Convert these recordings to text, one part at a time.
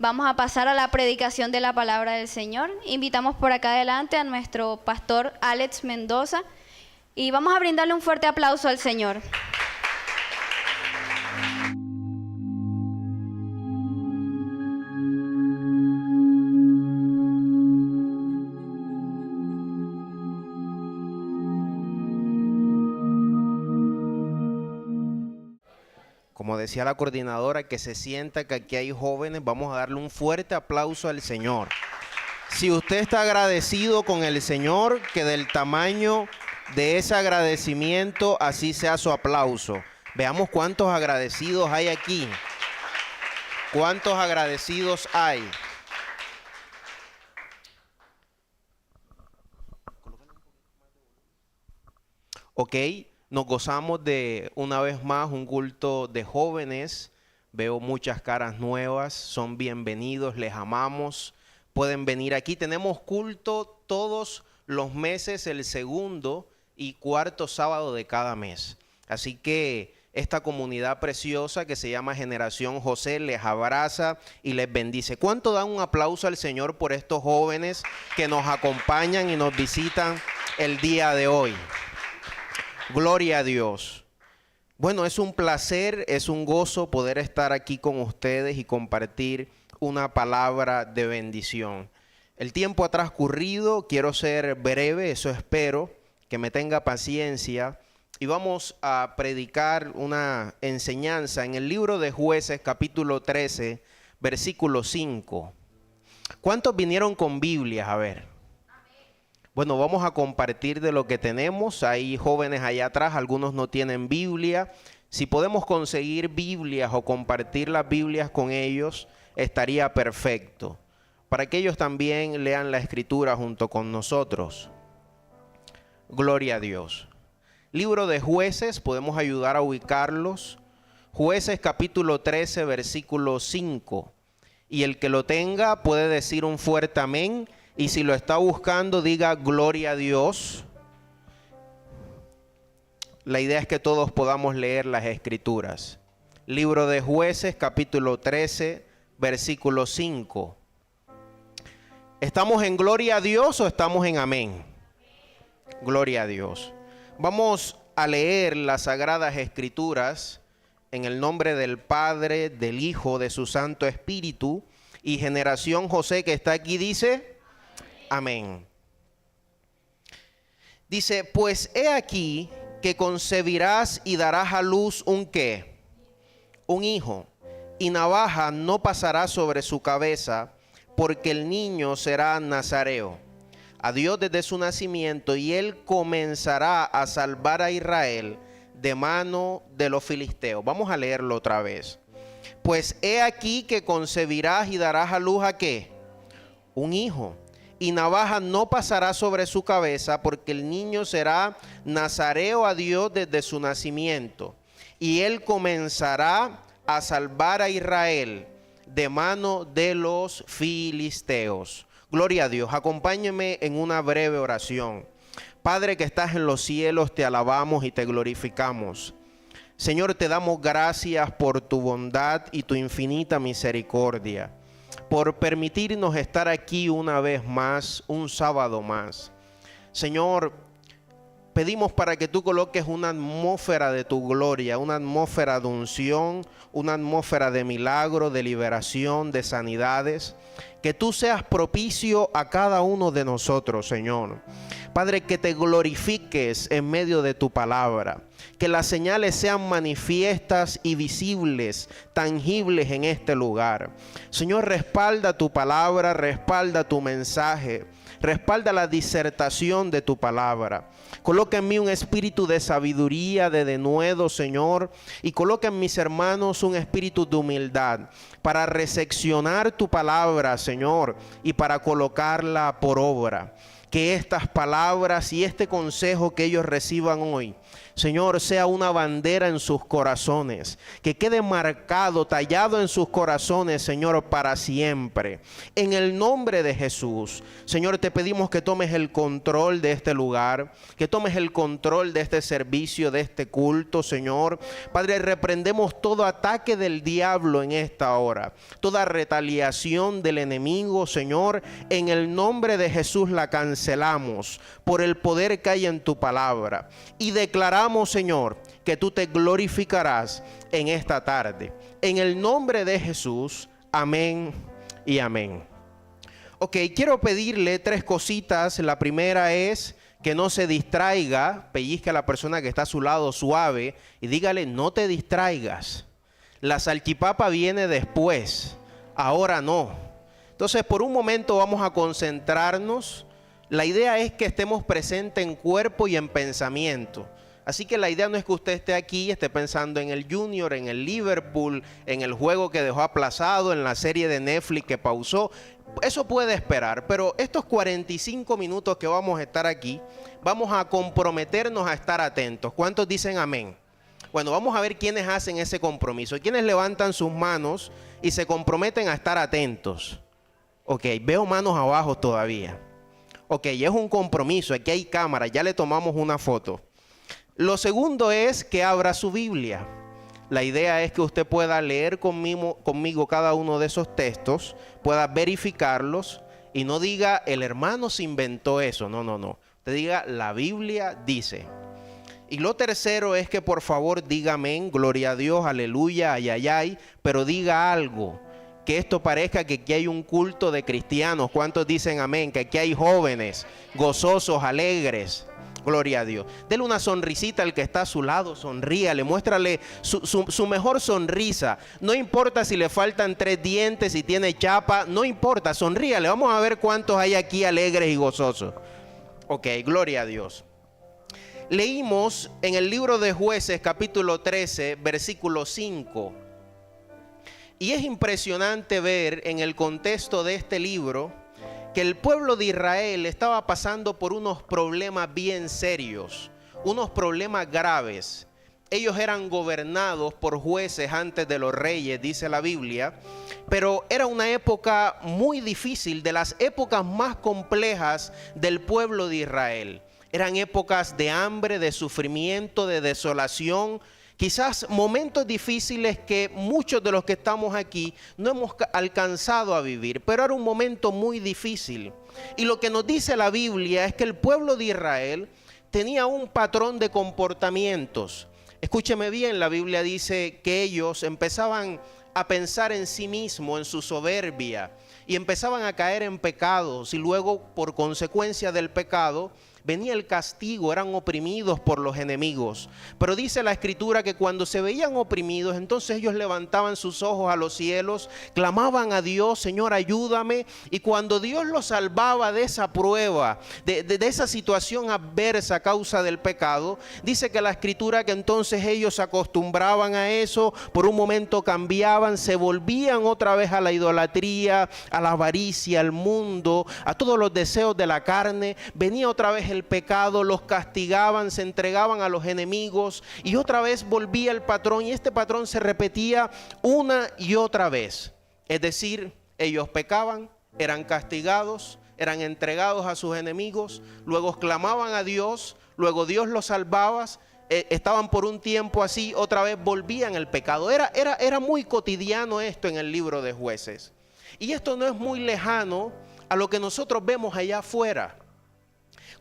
Vamos a pasar a la predicación de la palabra del Señor. Invitamos por acá adelante a nuestro pastor Alex Mendoza y vamos a brindarle un fuerte aplauso al Señor. Como decía la coordinadora, que se sienta que aquí hay jóvenes, vamos a darle un fuerte aplauso al Señor. Si usted está agradecido con el Señor, que del tamaño de ese agradecimiento así sea su aplauso. Veamos cuántos agradecidos hay aquí. ¿Cuántos agradecidos hay? Ok. Nos gozamos de una vez más un culto de jóvenes. Veo muchas caras nuevas, son bienvenidos, les amamos. Pueden venir aquí. Tenemos culto todos los meses, el segundo y cuarto sábado de cada mes. Así que esta comunidad preciosa que se llama Generación José les abraza y les bendice. ¿Cuánto dan un aplauso al Señor por estos jóvenes que nos acompañan y nos visitan el día de hoy? Gloria a Dios. Bueno, es un placer, es un gozo poder estar aquí con ustedes y compartir una palabra de bendición. El tiempo ha transcurrido, quiero ser breve, eso espero, que me tenga paciencia. Y vamos a predicar una enseñanza en el libro de Jueces, capítulo 13, versículo 5. ¿Cuántos vinieron con Biblias? A ver. Bueno, vamos a compartir de lo que tenemos. Hay jóvenes allá atrás, algunos no tienen Biblia. Si podemos conseguir Biblias o compartir las Biblias con ellos, estaría perfecto, para que ellos también lean la Escritura junto con nosotros. Gloria a Dios. Libro de Jueces, podemos ayudar a ubicarlos. Jueces capítulo 13, versículo 5. Y el que lo tenga puede decir un fuerte amén. Y si lo está buscando, diga gloria a Dios. La idea es que todos podamos leer las Escrituras. Libro de Jueces, capítulo 13, versículo 5. ¿Estamos en gloria a Dios o estamos en amén? Gloria a Dios. Vamos a leer las Sagradas Escrituras en el nombre del Padre, del Hijo, de su Santo Espíritu. Y Generación José que está aquí dice... Amén. Dice, pues he aquí que concebirás y darás a luz un ¿qué? Un hijo, y navaja no pasará sobre su cabeza, porque el niño será nazareo a Dios desde su nacimiento, y él comenzará a salvar a Israel de mano de los filisteos. Vamos a leerlo otra vez. Pues he aquí que concebirás y darás a luz ¿a qué? Un hijo. Y navaja no pasará sobre su cabeza, porque el niño será nazareo a Dios desde su nacimiento. Y él comenzará a salvar a Israel de mano de los filisteos. Gloria a Dios. Acompáñeme en una breve oración. Padre que estás en los cielos, te alabamos y te glorificamos. Señor, te damos gracias por tu bondad y tu infinita misericordia, por permitirnos estar aquí una vez más, un sábado más. Señor, pedimos para que tú coloques una atmósfera de tu gloria, una atmósfera de unción, una atmósfera de milagro, de liberación, de sanidades. Que tú seas propicio a cada uno de nosotros, Señor. Padre, que te glorifiques en medio de tu palabra. Que las señales sean manifiestas y visibles, tangibles en este lugar. Señor, respalda tu palabra, respalda tu mensaje, respalda la disertación de tu palabra. Coloca en mí un espíritu de sabiduría, de denuedo, Señor, y coloca en mis hermanos un espíritu de humildad para recepcionar tu palabra, Señor, y para colocarla por obra. Que estas palabras y este consejo que ellos reciban hoy Señor, sea una bandera en sus corazones, que quede marcado, tallado en sus corazones, Señor, para siempre. En el nombre de Jesús, Señor, te pedimos que tomes el control de este lugar, que tomes el control de este servicio, de este culto, Señor. Padre, reprendemos todo ataque del diablo en esta hora, toda retaliación del enemigo, Señor, en el nombre de Jesús la cancelamos por el poder que hay en tu palabra y declaramos, Señor, que tú te glorificarás en esta tarde. En el nombre de Jesús, amén y amén. Ok, quiero pedirle 3 cositas. La primera es que no se distraiga, pellizque a la persona que está a su lado suave y dígale, no te distraigas. La salchipapa viene después, ahora no. Entonces, por un momento vamos a concentrarnos. La idea es que estemos presentes en cuerpo y en pensamiento. Así que la idea no es que usted esté aquí y esté pensando en el Junior, en el Liverpool, en el juego que dejó aplazado, en la serie de Netflix que pausó. Eso puede esperar, pero estos 45 minutos que vamos a estar aquí, vamos a comprometernos a estar atentos. ¿Cuántos dicen amén? Bueno, vamos a ver quiénes hacen ese compromiso. ¿Quiénes levantan sus manos y se comprometen a estar atentos? Ok, veo manos abajo todavía. Ok, es un compromiso, aquí hay cámara, ya le tomamos una foto. Lo segundo es que abra su Biblia. La idea es que usted pueda leer conmigo cada uno de esos textos, pueda verificarlos y no diga, el hermano se inventó eso. No. Usted diga, la Biblia dice. Y lo tercero es que por favor diga amén, gloria a Dios, aleluya, ay, pero diga algo. Que esto parezca que aquí hay un culto de cristianos. ¿Cuántos dicen amén? Que aquí hay jóvenes, gozosos, alegres. Gloria a Dios. Dele una sonrisita al que está a su lado, sonríale, muéstrale su mejor sonrisa. No importa si le faltan 3 dientes, si tiene chapa, no importa, sonríale. Vamos a ver cuántos hay aquí alegres y gozosos. Ok, gloria a Dios. Leímos en el libro de Jueces, capítulo 13, versículo 5. Y es impresionante ver en el contexto de este libro que el pueblo de Israel estaba pasando por unos problemas bien serios, unos problemas graves. Ellos eran gobernados por jueces antes de los reyes, dice la Biblia, pero era una época muy difícil, de las épocas más complejas del pueblo de Israel. Eran épocas de hambre, de sufrimiento, de desolación. Quizás momentos difíciles que muchos de los que estamos aquí no hemos alcanzado a vivir, pero era un momento muy difícil. Y lo que nos dice la Biblia es que el pueblo de Israel tenía un patrón de comportamientos. Escúcheme bien, la Biblia dice que ellos empezaban a pensar en sí mismos, en su soberbia, y empezaban a caer en pecados, y luego por consecuencia del pecado venía el castigo, eran oprimidos por los enemigos. Pero dice la Escritura que cuando se veían oprimidos, entonces ellos levantaban sus ojos a los cielos, clamaban a Dios, Señor, ayúdame. Y cuando Dios los salvaba de esa prueba, de esa situación adversa a causa del pecado, dice que la Escritura que entonces ellos se acostumbraban a eso, por un momento cambiaban, se volvían otra vez a la idolatría, a la avaricia, al mundo, a todos los deseos de la carne. Venía otra vez el pecado, los castigaban, se entregaban a los enemigos y otra vez volvía el patrón, y este patrón se repetía una y otra vez. Es decir, ellos pecaban, eran castigados, eran entregados a sus enemigos, luego clamaban a Dios, luego Dios los salvaba, estaban por un tiempo así, otra vez volvían el pecado. Era muy cotidiano esto en el libro de Jueces. Y esto no es muy lejano a lo que nosotros vemos allá afuera.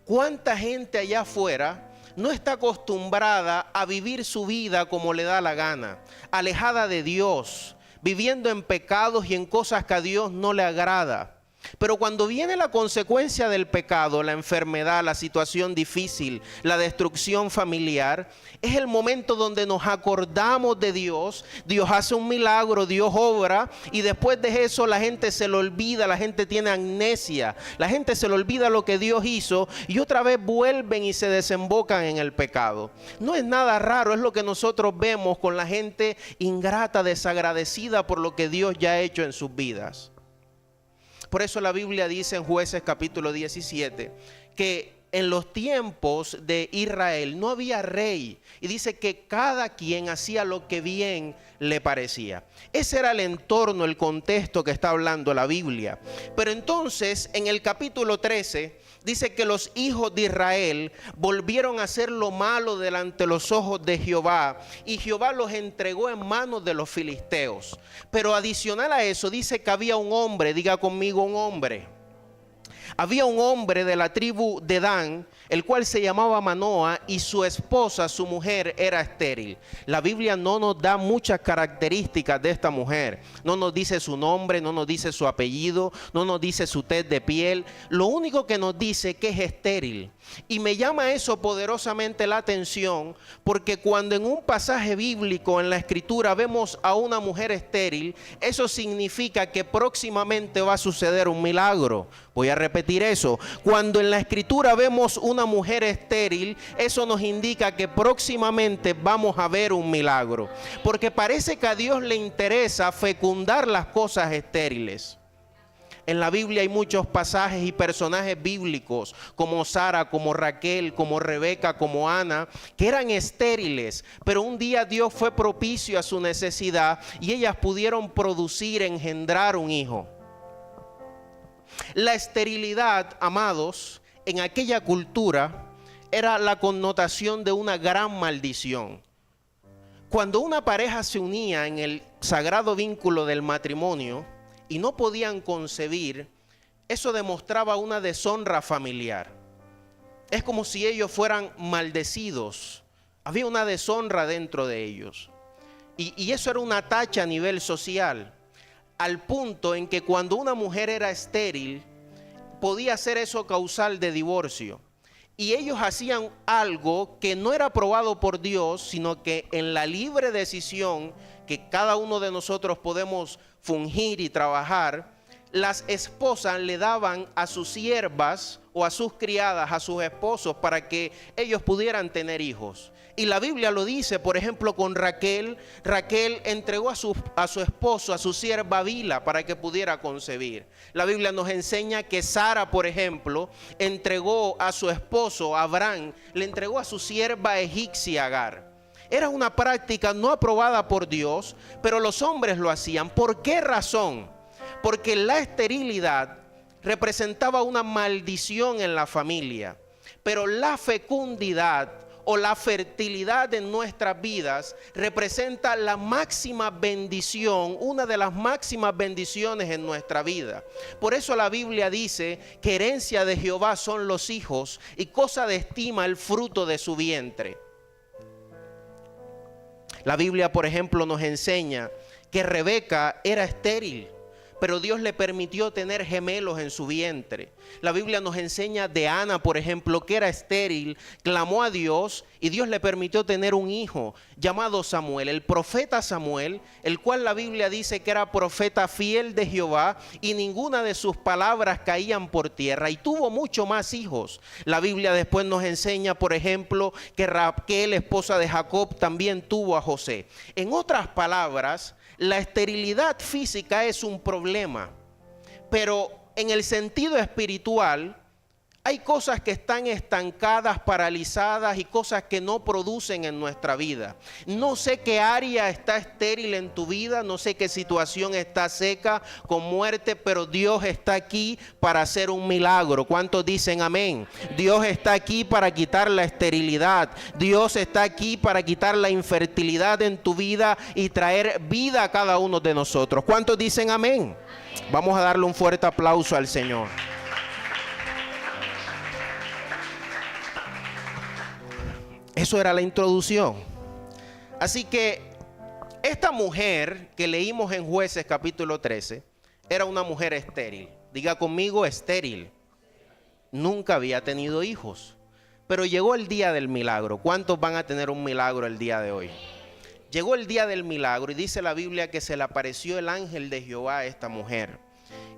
¿Cuánta gente allá afuera no está acostumbrada a vivir su vida como le da la gana, alejada de Dios, viviendo en pecados y en cosas que a Dios no le agrada? Pero cuando viene la consecuencia del pecado, la enfermedad, la situación difícil, la destrucción familiar, es el momento donde nos acordamos de Dios. Dios hace un milagro, Dios obra, y después de eso la gente se lo olvida, la gente tiene amnesia, la gente se le olvida lo que Dios hizo y otra vez vuelven y se desembocan en el pecado. No es nada raro, es lo que nosotros vemos con la gente ingrata, desagradecida por lo que Dios ya ha hecho en sus vidas. Por eso la Biblia dice en Jueces capítulo 17 que en los tiempos de Israel no había rey, y dice que cada quien hacía lo que bien le parecía. Ese era el entorno, el contexto que está hablando la Biblia. Pero entonces en el capítulo 13 dice que los hijos de Israel volvieron a hacer lo malo delante de los ojos de Jehová, y Jehová los entregó en manos de los filisteos. Pero adicional a eso dice que había un hombre, diga conmigo un hombre. Había un hombre de la tribu de Dan, el cual se llamaba Manoa, y su esposa, su mujer, era estéril. La Biblia no nos da muchas características de esta mujer. No nos dice su nombre, no nos dice su apellido, no nos dice su tez de piel. Lo único que nos dice que es estéril. Y me llama eso poderosamente la atención, porque cuando en un pasaje bíblico en la escritura vemos a una mujer estéril, eso significa que próximamente va a suceder un milagro. Voy a repetir eso. Cuando en la escritura vemos una mujer estéril, eso nos indica que próximamente vamos a ver un milagro, porque parece que a Dios le interesa fecundar las cosas estériles. En la Biblia hay muchos pasajes y personajes bíblicos como Sara, como Raquel, como Rebeca, como Ana, que eran estériles, pero un día Dios fue propicio a su necesidad y ellas pudieron producir, engendrar un hijo. La esterilidad, amados, en aquella cultura era la connotación de una gran maldición. Cuando una pareja se unía en el sagrado vínculo del matrimonio y no podían concebir, eso demostraba una deshonra familiar. Es como si ellos fueran maldecidos. Había una deshonra dentro de ellos. Y eso era una tacha a nivel social, al punto en que cuando una mujer era estéril, podía ser eso causal de divorcio. Y ellos hacían algo que no era aprobado por Dios, sino que en la libre decisión que cada uno de nosotros podemos fungir y trabajar, las esposas le daban a sus siervas o a sus criadas, a sus esposos, para que ellos pudieran tener hijos. Y la Biblia lo dice, por ejemplo, con Raquel. Raquel entregó a su esposo, a su sierva Bila, para que pudiera concebir. La Biblia nos enseña que Sara, por ejemplo, entregó a su esposo Abraham, le entregó a su sierva egipcia Agar. Era una práctica no aprobada por Dios, pero los hombres lo hacían. ¿Por qué razón? Porque la esterilidad representaba una maldición en la familia, pero la fecundidad o la fertilidad en nuestras vidas representa la máxima bendición, una de las máximas bendiciones en nuestra vida. Por eso la Biblia dice que herencia de Jehová son los hijos y cosa de estima el fruto de su vientre. La Biblia, por ejemplo, nos enseña que Rebeca era estéril, pero Dios le permitió tener gemelos en su vientre. La Biblia nos enseña de Ana, por ejemplo, que era estéril, clamó a Dios y Dios le permitió tener un hijo llamado Samuel, el profeta Samuel, el cual la Biblia dice que era profeta fiel de Jehová y ninguna de sus palabras caían por tierra, y tuvo mucho más hijos. La Biblia después nos enseña, por ejemplo, que Raquel, esposa de Jacob, también tuvo a José. En otras palabras, la esterilidad física es un problema, pero en el sentido espiritual hay cosas que están estancadas, paralizadas, y cosas que no producen en nuestra vida. No sé qué área está estéril en tu vida, no sé qué situación está seca, con muerte, pero Dios está aquí para hacer un milagro. ¿Cuántos dicen amén? Dios está aquí para quitar la esterilidad. Dios está aquí para quitar la infertilidad en tu vida y traer vida a cada uno de nosotros. ¿Cuántos dicen amén? Vamos a darle un fuerte aplauso al Señor. Eso era la introducción. Así que esta mujer que leímos en Jueces capítulo 13 era una mujer estéril. Diga conmigo, estéril. Nunca había tenido hijos. Pero llegó el día del milagro. ¿Cuántos van a tener un milagro el día de hoy? Llegó el día del milagro y dice la Biblia que se le apareció el ángel de Jehová a esta mujer.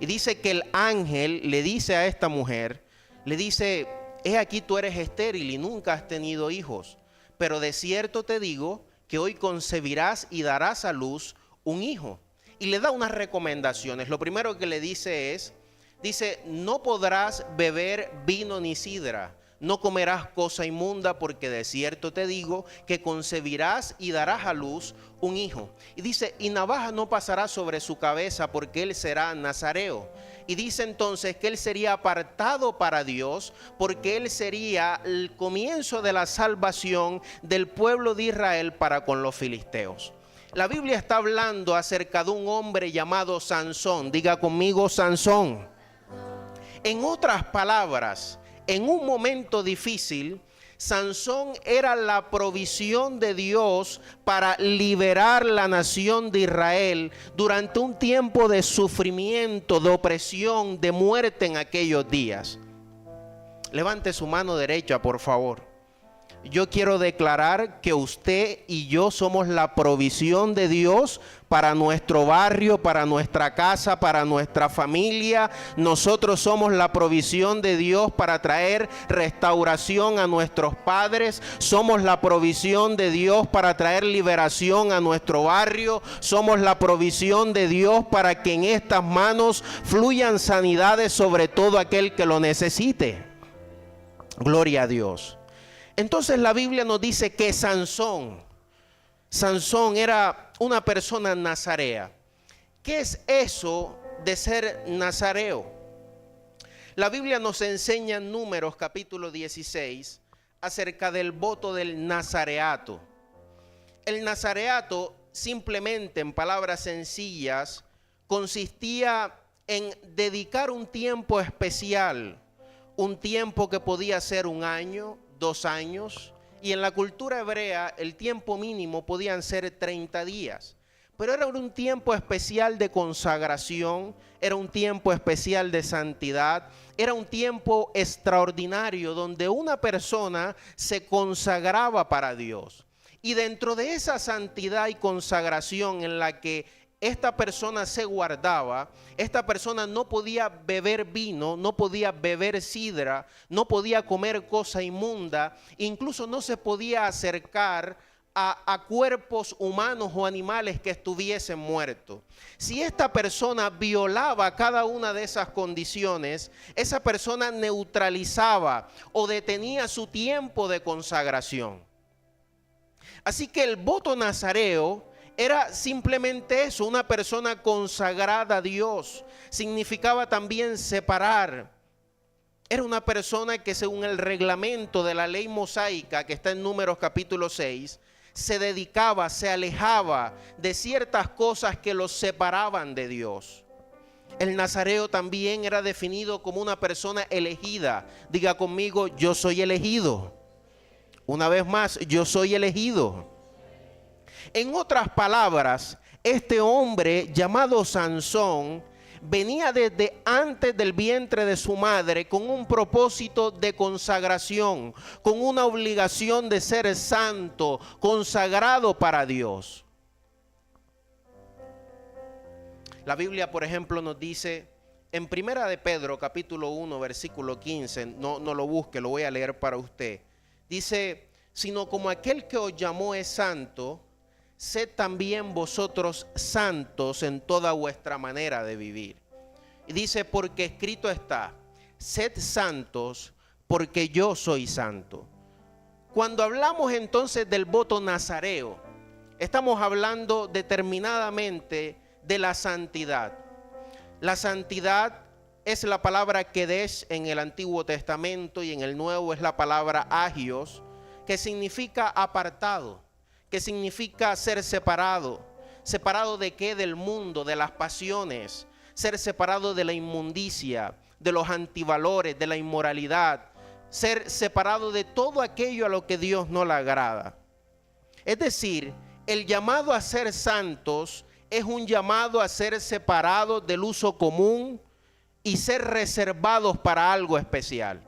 Y dice que el ángel le dice a esta mujer, le dice: he aquí, tú eres estéril y nunca has tenido hijos, pero de cierto te digo que hoy concebirás y darás a luz un hijo. Y le da unas recomendaciones. Lo primero que le dice es, dice, no podrás beber vino ni sidra, no comerás cosa inmunda, porque de cierto te digo que concebirás y darás a luz un hijo. Y dice, y navaja no pasará sobre su cabeza, porque él será nazareo. Y dice entonces que él sería apartado para Dios, porque él sería el comienzo de la salvación del pueblo de Israel para con los filisteos. La Biblia está hablando acerca de un hombre llamado Sansón. Diga conmigo, Sansón. En otras palabras, en un momento difícil, Sansón era la provisión de Dios para liberar la nación de Israel durante un tiempo de sufrimiento, de opresión, de muerte en aquellos días. Levante su mano derecha, por favor. Yo quiero declarar que usted y yo somos la provisión de Dios para nuestro barrio, para nuestra casa, para nuestra familia. Nosotros somos la provisión de Dios para traer restauración a nuestros padres. Somos la provisión de Dios para traer liberación a nuestro barrio. Somos la provisión de Dios para que en estas manos fluyan sanidades sobre todo aquel que lo necesite. Gloria a Dios. Entonces la Biblia nos dice que Sansón era una persona nazarea. ¿Qué es eso de ser nazareo? La Biblia nos enseña en Números capítulo 16 acerca del voto del nazareato. El nazareato, simplemente en palabras sencillas, consistía en dedicar un tiempo especial, un tiempo que podía ser un año, 2 años, y en la cultura hebrea el tiempo mínimo podían ser 30 días, pero era un tiempo especial de consagración, era un tiempo especial de santidad, era un tiempo extraordinario donde una persona se consagraba para Dios. Y dentro de esa santidad y consagración en la que esta persona se guardaba, esta persona no podía beber vino, no podía beber sidra, no podía comer cosa inmunda, incluso no se podía acercar a cuerpos humanos o animales que estuviesen muertos. Si esta persona violaba cada una de esas condiciones, esa persona neutralizaba o detenía su tiempo de consagración. Así que el voto nazareo era simplemente eso, una persona consagrada a Dios. Significaba también separar. Era una persona que según el reglamento de la ley mosaica que está en Números capítulo 6, se dedicaba, se alejaba de ciertas cosas que los separaban de Dios. El nazareo también era definido como una persona elegida. Diga conmigo, yo soy elegido. Una vez más, yo soy elegido. En otras palabras, este hombre llamado Sansón venía desde antes del vientre de su madre con un propósito de consagración, con una obligación de ser santo, consagrado para Dios. La Biblia, por ejemplo, nos dice en Primera de Pedro, capítulo 1, versículo 15, no lo busque, lo voy a leer para usted. Dice, sino como aquel que os llamó es santo, sed también vosotros santos en toda vuestra manera de vivir. Y dice, porque escrito está, sed santos porque yo soy santo. Cuando hablamos entonces del voto nazareo, estamos hablando determinadamente de la santidad. La santidad es la palabra Kedesh en el Antiguo Testamento y en el Nuevo es la palabra agios, que significa apartado. Que significa ser separado. ¿Separado de qué? Del mundo, de las pasiones. Ser separado de la inmundicia, de los antivalores, de la inmoralidad. Ser separado de todo aquello a lo que Dios no le agrada. Es decir, el llamado a ser santos es un llamado a ser separados del uso común y ser reservados para algo especial.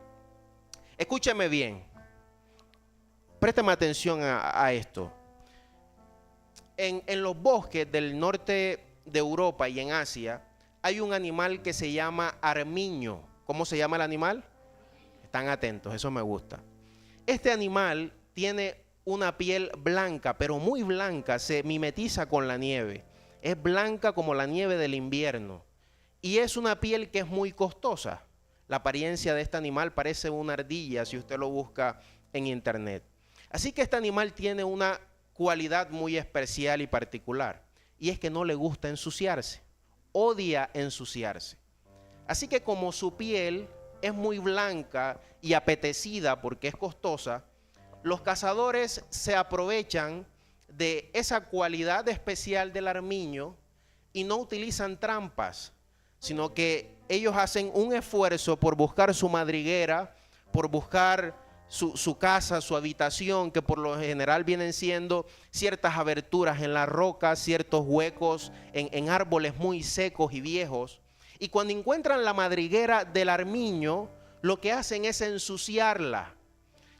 Escúcheme bien. Présteme atención a esto. En los bosques del norte de Europa y en Asia hay un animal que se llama armiño. ¿Cómo se llama el animal? Están atentos, eso me gusta. Este animal tiene una piel blanca, pero muy blanca, se mimetiza con la nieve. Es blanca como la nieve del invierno. Y es una piel que es muy costosa. La apariencia de este animal parece una ardilla si usted lo busca en internet. Así que este animal tiene una cualidad muy especial y particular, y es que no le gusta ensuciarse, odia ensuciarse. Así que como su piel es muy blanca y apetecida porque es costosa, los cazadores se aprovechan de esa cualidad especial del armiño y no utilizan trampas, sino que ellos hacen un esfuerzo por buscar su madriguera, por buscar su casa, su habitación, que por lo general vienen siendo ciertas aberturas en las rocas, ciertos huecos en árboles muy secos y viejos. Y cuando encuentran la madriguera del armiño, lo que hacen es ensuciarla.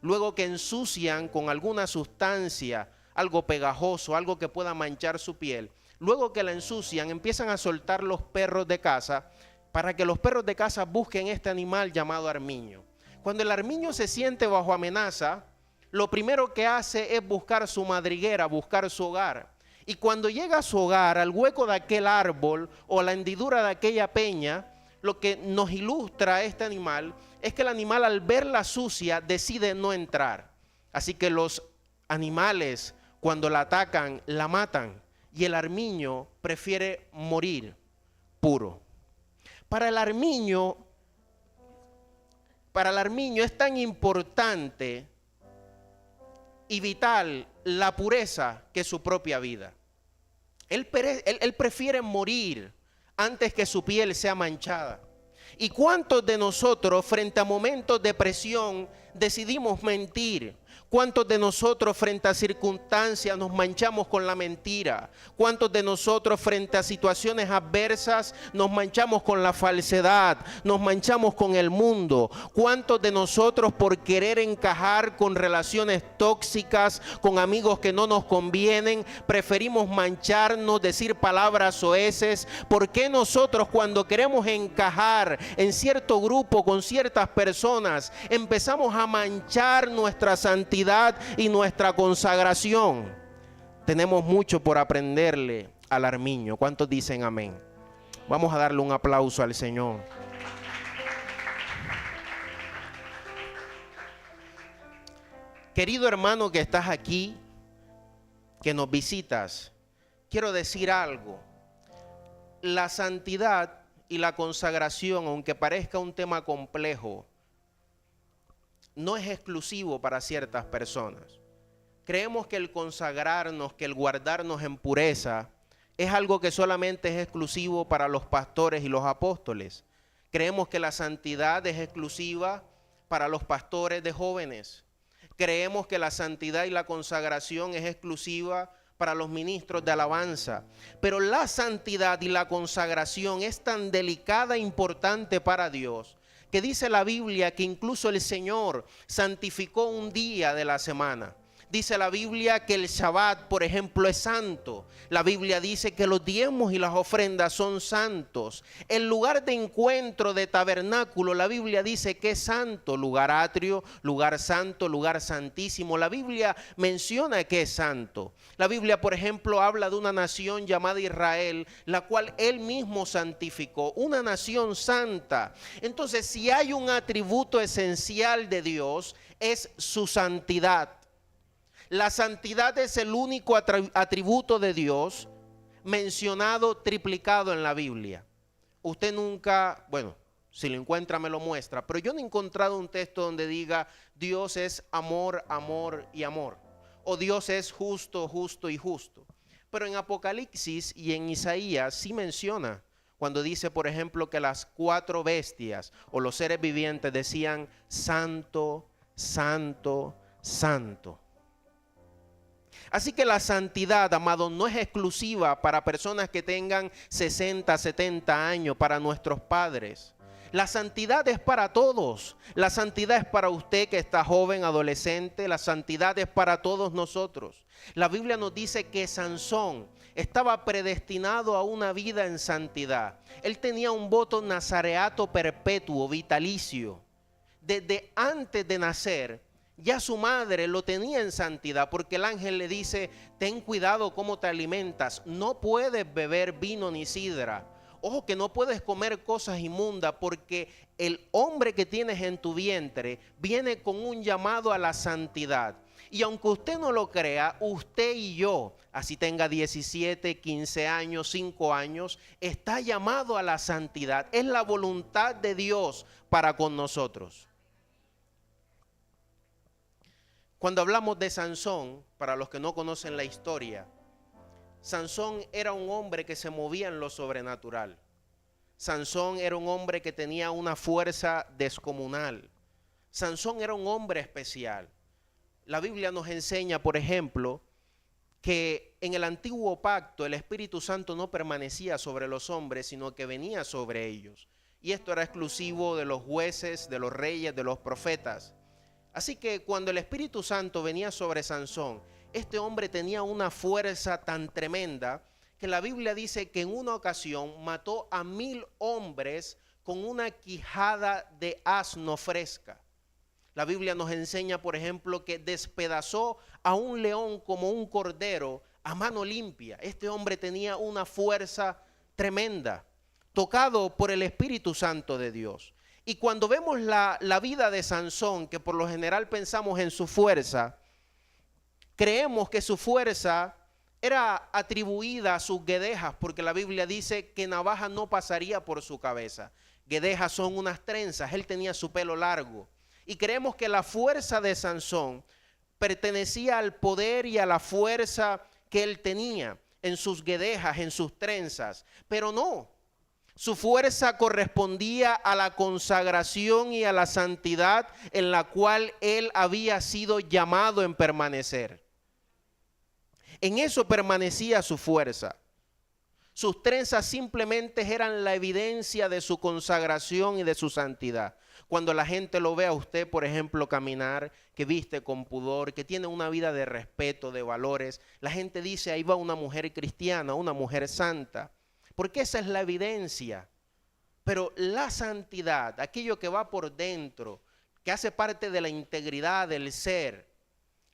Luego que ensucian con alguna sustancia, algo pegajoso, algo que pueda manchar su piel, luego que la ensucian, empiezan a soltar los perros de caza para que los perros de caza busquen este animal llamado armiño. Cuando el armiño se siente bajo amenaza, lo primero que hace es buscar su madriguera, buscar su hogar. Y cuando llega a su hogar, al hueco de aquel árbol o a la hendidura de aquella peña, lo que nos ilustra a este animal es que el animal, al verla sucia, decide no entrar. Así que los animales, cuando la atacan, la matan, y el armiño prefiere morir puro. Para el armiño es tan importante y vital la pureza que su propia vida. Él prefiere morir antes que su piel sea manchada. ¿Y cuántos de nosotros frente a momentos de presión decidimos mentir? ¿Cuántos de nosotros frente a circunstancias nos manchamos con la mentira? ¿Cuántos de nosotros frente a situaciones adversas nos manchamos con la falsedad? Nos manchamos con el mundo. ¿Cuántos de nosotros por querer encajar con relaciones tóxicas, con amigos que no nos convienen, preferimos mancharnos, decir palabras soeces? ¿Por qué nosotros cuando queremos encajar en cierto grupo con ciertas personas empezamos a manchar nuestra santidad y nuestra consagración? Tenemos mucho por aprenderle al armiño. ¿Cuántos dicen amén? Vamos a darle un aplauso al Señor. Querido hermano que estás aquí, que nos visitas, quiero decir algo. La santidad y la consagración, aunque parezca un tema complejo, no es exclusivo para ciertas personas. Creemos que el consagrarnos, que el guardarnos en pureza, es algo que solamente es exclusivo para los pastores y los apóstoles. Creemos que la santidad es exclusiva para los pastores de jóvenes. Creemos que la santidad y la consagración es exclusiva para los ministros de alabanza. Pero la santidad y la consagración es tan delicada e importante para Dios, que dice la Biblia que incluso el Señor santificó un día de la semana. Dice la Biblia que el Shabbat, por ejemplo, es santo. La Biblia dice que los diezmos y las ofrendas son santos. El lugar de encuentro de tabernáculo, la Biblia dice que es santo. Lugar atrio, lugar santo, lugar santísimo. La Biblia menciona que es santo. La Biblia, por ejemplo, habla de una nación llamada Israel, la cual Él mismo santificó. Una nación santa. Entonces, si hay un atributo esencial de Dios, es su santidad. La santidad es el único atributo de Dios mencionado, triplicado en la Biblia. Usted nunca, bueno, si lo encuentra me lo muestra, pero yo no he encontrado un texto donde diga Dios es amor, amor y amor, o Dios es justo, justo y justo. Pero en Apocalipsis y en Isaías sí menciona, cuando dice, por ejemplo, que las 4 bestias o los seres vivientes decían santo, santo, santo. Así que la santidad, amado, no es exclusiva para personas que tengan 60, 70 años, para nuestros padres. La santidad es para todos. La santidad es para usted que está joven, adolescente. La santidad es para todos nosotros. La Biblia nos dice que Sansón estaba predestinado a una vida en santidad. Él tenía un voto nazareato perpetuo, vitalicio. Desde antes de nacer, ya su madre lo tenía en santidad, porque el ángel le dice, ten cuidado cómo te alimentas, no puedes beber vino ni sidra. Ojo, que no puedes comer cosas inmundas porque el hombre que tienes en tu vientre viene con un llamado a la santidad. Y aunque usted no lo crea, usted y yo, así tenga 17, 15 años, 5 años, está llamado a la santidad. Es la voluntad de Dios para con nosotros. Cuando hablamos de Sansón, para los que no conocen la historia, Sansón era un hombre que se movía en lo sobrenatural. Sansón era un hombre que tenía una fuerza descomunal. Sansón era un hombre especial. La Biblia nos enseña, por ejemplo, que en el antiguo pacto el Espíritu Santo no permanecía sobre los hombres, sino que venía sobre ellos. Y esto era exclusivo de los jueces, de los reyes, de los profetas. Así que cuando el Espíritu Santo venía sobre Sansón, este hombre tenía una fuerza tan tremenda que la Biblia dice que en una ocasión mató a 1000 hombres con una quijada de asno fresca. La Biblia nos enseña, por ejemplo, que despedazó a un león como un cordero a mano limpia. Este hombre tenía una fuerza tremenda, tocado por el Espíritu Santo de Dios. Y cuando vemos la vida de Sansón, que por lo general pensamos en su fuerza, creemos que su fuerza era atribuida a sus guedejas, porque la Biblia dice que navaja no pasaría por su cabeza. Guedejas son unas trenzas, él tenía su pelo largo. Y creemos que la fuerza de Sansón pertenecía al poder y a la fuerza que él tenía en sus guedejas, en sus trenzas. Pero no, su fuerza correspondía a la consagración y a la santidad en la cual él había sido llamado en permanecer. En eso permanecía su fuerza. Sus trenzas simplemente eran la evidencia de su consagración y de su santidad. Cuando la gente lo ve a usted, por ejemplo, caminar, que viste con pudor, que tiene una vida de respeto, de valores, la gente dice, ahí va una mujer cristiana, una mujer santa, porque esa es la evidencia. Pero la santidad, aquello que va por dentro, que hace parte de la integridad del ser,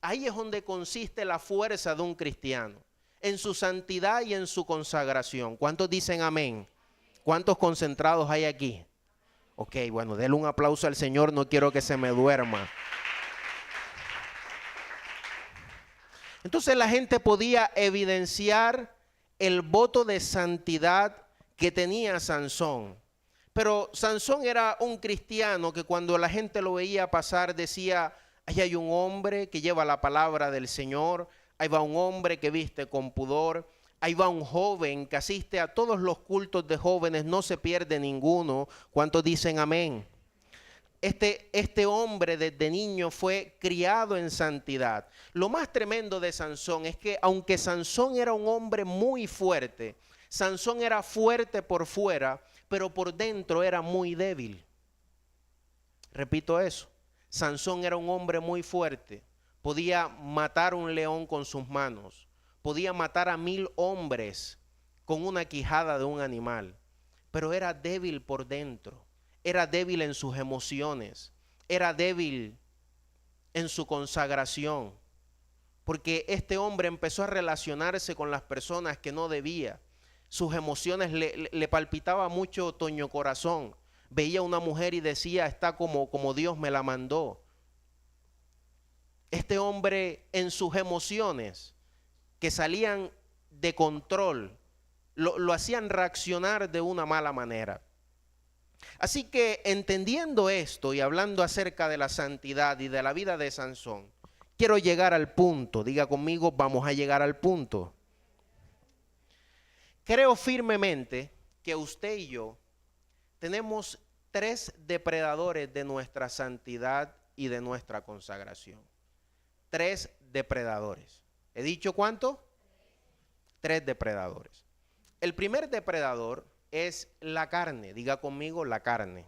ahí es donde consiste la fuerza de un cristiano, en su santidad y en su consagración. ¿Cuántos dicen amén? ¿Cuántos concentrados hay aquí? Ok, bueno, denle un aplauso al Señor, no quiero que se me duerma. Entonces la gente podía evidenciar el voto de santidad que tenía Sansón. Pero Sansón era un cristiano que cuando la gente lo veía pasar decía, ahí hay un hombre que lleva la palabra del Señor, ahí va un hombre que viste con pudor, ahí va un joven que asiste a todos los cultos de jóvenes, no se pierde ninguno. ¿Cuántos dicen amén? Este hombre desde niño fue criado en santidad. Lo más tremendo de Sansón es que aunque Sansón era un hombre muy fuerte, Sansón era fuerte por fuera, pero por dentro era muy débil. Repito eso. Sansón era un hombre muy fuerte, podía matar un león con sus manos, podía matar a 1000 hombres con una quijada de un animal, pero era débil por dentro, era débil en sus emociones, era débil en su consagración, porque este hombre empezó a relacionarse con las personas que no debía. Sus emociones le palpitaba mucho Toño Corazón. Veía a una mujer y decía, está como Dios me la mandó. Este hombre en sus emociones que salían de control, lo hacían reaccionar de una mala manera. Así que entendiendo esto y hablando acerca de la santidad y de la vida de Sansón, quiero llegar al punto. Diga conmigo, vamos a llegar al punto. Creo firmemente que usted y yo tenemos 3 depredadores de nuestra santidad y de nuestra consagración. 3 depredadores. ¿He dicho cuánto? 3 depredadores. El primer depredador es la carne. Diga conmigo, la carne.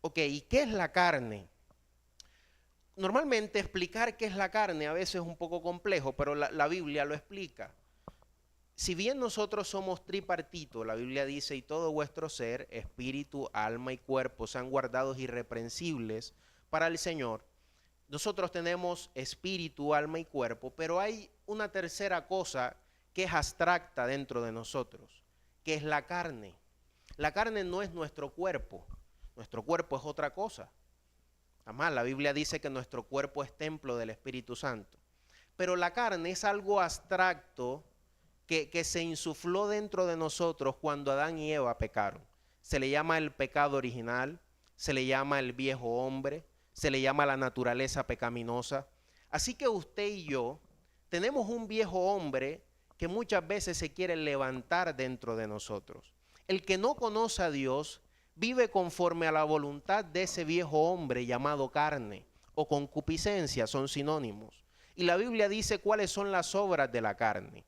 Ok, ¿y qué es la carne? Normalmente explicar qué es la carne a veces es un poco complejo, pero la Biblia lo explica. Si bien nosotros somos tripartitos, la Biblia dice, y todo vuestro ser, espíritu, alma y cuerpo, sean guardados irreprensibles para el Señor. Nosotros tenemos espíritu, alma y cuerpo, pero hay una tercera cosa que es abstracta dentro de nosotros, ¿Qué es la carne? La carne no es nuestro cuerpo es otra cosa. Además, la Biblia dice que nuestro cuerpo es templo del Espíritu Santo. Pero la carne es algo abstracto que se insufló dentro de nosotros cuando Adán y Eva pecaron. Se le llama el pecado original, se le llama el viejo hombre, se le llama la naturaleza pecaminosa. Así que usted y yo tenemos un viejo hombre que muchas veces se quiere levantar dentro de nosotros. El que no conoce a Dios vive conforme a la voluntad de ese viejo hombre llamado carne o concupiscencia, son sinónimos. Y la Biblia dice cuáles son las obras de la carne.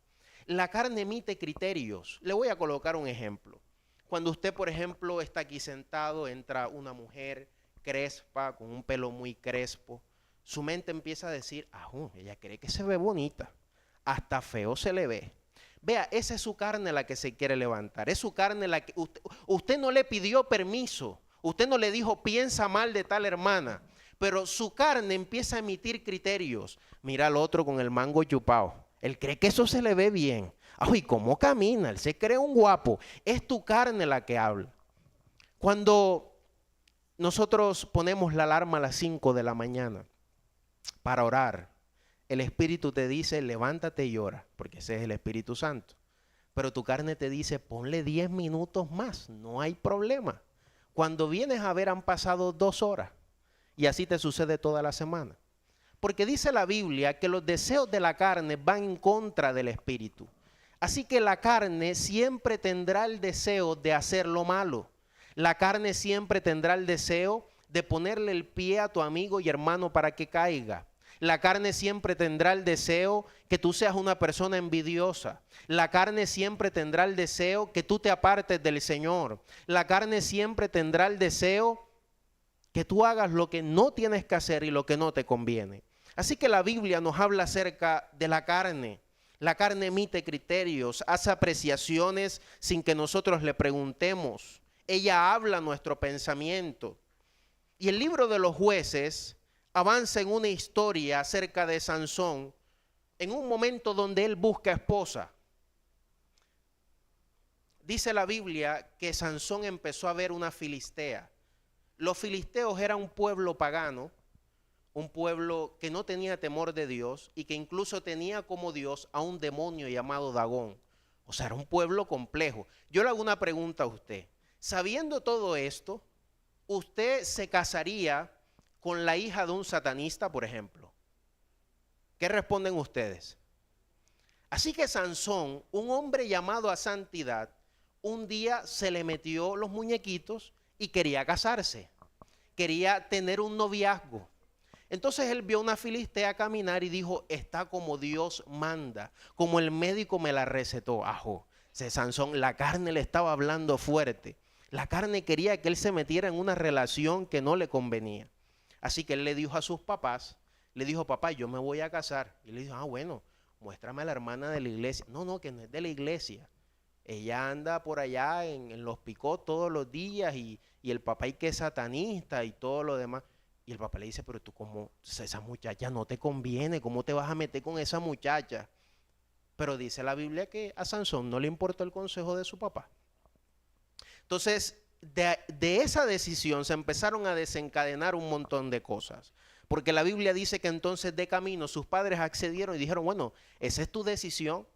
La carne emite criterios. Le voy a colocar un ejemplo. Cuando usted, por ejemplo, está aquí sentado, entra una mujer crespa, con un pelo muy crespo, su mente empieza a decir, ella cree que se ve bonita, hasta feo se le ve. Vea, esa es su carne la que se quiere levantar, es su carne la que usted no le pidió permiso, usted no le dijo piensa mal de tal hermana, pero su carne empieza a emitir criterios. Mira al otro con el mango chupado, él cree que eso se le ve bien. Ay, ¿cómo camina? Él se cree un guapo. Es tu carne la que habla. Cuando nosotros ponemos la alarma a las 5 de la mañana para orar, el Espíritu te dice, levántate y ora, porque ese es el Espíritu Santo. Pero tu carne te dice, ponle 10 minutos más, no hay problema. Cuando vienes a ver han pasado 2 horas y así te sucede toda la semana. Porque dice la Biblia que los deseos de la carne van en contra del Espíritu. Así que la carne siempre tendrá el deseo de hacer lo malo. La carne siempre tendrá el deseo de ponerle el pie a tu amigo y hermano para que caiga. La carne siempre tendrá el deseo que tú seas una persona envidiosa. La carne siempre tendrá el deseo que tú te apartes del Señor. La carne siempre tendrá el deseo que tú hagas lo que no tienes que hacer y lo que no te conviene. Así que la Biblia nos habla acerca de la carne. La carne emite criterios, hace apreciaciones sin que nosotros le preguntemos. Ella habla nuestro pensamiento. Y el libro de los Jueces avanza en una historia acerca de Sansón en un momento donde él busca esposa. Dice la Biblia que Sansón empezó a ver una filistea. Los filisteos eran un pueblo pagano, un pueblo que no tenía temor de Dios y que incluso tenía como Dios a un demonio llamado Dagón. O sea, era un pueblo complejo. Yo le hago una pregunta a usted. Sabiendo todo esto, ¿usted se casaría con la hija de un satanista, por ejemplo? ¿Qué responden ustedes? Así que Sansón, un hombre llamado a santidad, un día se le metió los muñequitos y quería casarse. Quería tener un noviazgo. Entonces él vio una filistea caminar y dijo, está como Dios manda, como el médico me la recetó. Sansón, la carne le estaba hablando fuerte. La carne quería que él se metiera en una relación que no le convenía. Así que él le dijo a sus papás, le dijo, papá, yo me voy a casar. Y le dijo, bueno, muéstrame a la hermana de la iglesia. No, que no es de la iglesia. Ella anda por allá en los picot todos los días y el papá y que es satanista y todo lo demás. Y el papá le dice, pero tú como esa muchacha no te conviene, ¿cómo te vas a meter con esa muchacha? Pero dice la Biblia que a Sansón no le importó el consejo de su papá. Entonces, de esa decisión se empezaron a desencadenar un montón de cosas. Porque la Biblia dice que entonces de camino sus padres accedieron y dijeron, bueno, esa es tu decisión.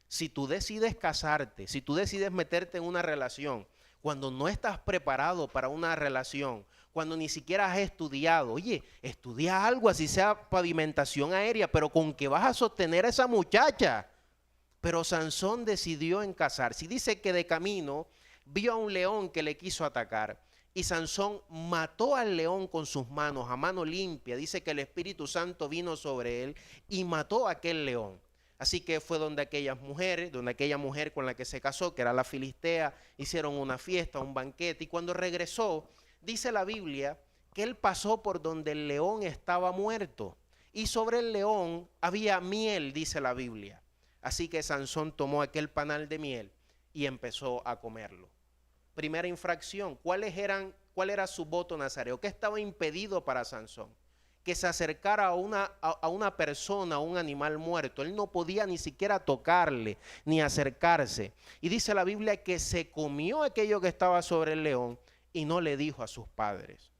Si tú decides casarte, si tú decides meterte en una relación, cuando no estás preparado para una relación, cuando ni siquiera has estudiado, oye, estudia algo, así sea pavimentación aérea, pero ¿con qué vas a sostener a esa muchacha? Pero Sansón decidió en casarse. Y dice que de camino vio a un león que le quiso atacar. Y Sansón mató al león con sus manos, a mano limpia. Dice que el Espíritu Santo vino sobre él y mató a aquel león. Así que fue donde aquella mujer con la que se casó, que era la filistea, hicieron una fiesta, un banquete. Y cuando regresó, dice la Biblia que él pasó por donde el león estaba muerto. Y sobre el león había miel, dice la Biblia. Así que Sansón tomó aquel panal de miel y empezó a comerlo. Primera infracción, ¿cuál era su voto nazareo? ¿Qué estaba impedido para Sansón? que se acercara a una persona, a un animal muerto. Él no podía ni siquiera tocarle ni acercarse. Y dice la Biblia que se comió aquello que estaba sobre el león y no le dijo a sus padres.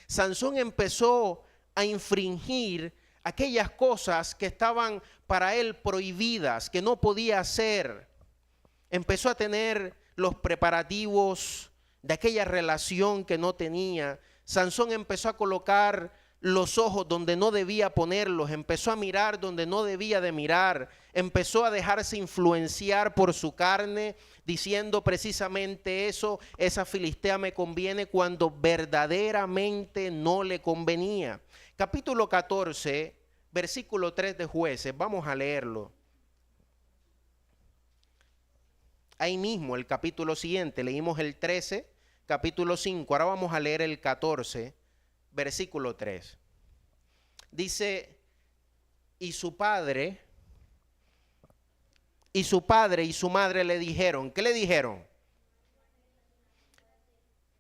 Sansón empezó a infringir aquellas cosas que estaban para él prohibidas, que no podía hacer. Empezó a tener los preparativos de aquella relación que no tenía. Sansón empezó a colocar los ojos donde no debía ponerlos, empezó a mirar donde no debía de mirar, empezó a dejarse influenciar por su carne, diciendo precisamente eso, esa filistea me conviene, cuando verdaderamente no le convenía. Capítulo 14, versículo 3 de Jueces, vamos a leerlo. Ahí mismo, el capítulo siguiente, leímos el 13, capítulo 5, ahora vamos a leer el 14, versículo 3. Dice, y su padre y su madre le dijeron, ¿qué le dijeron?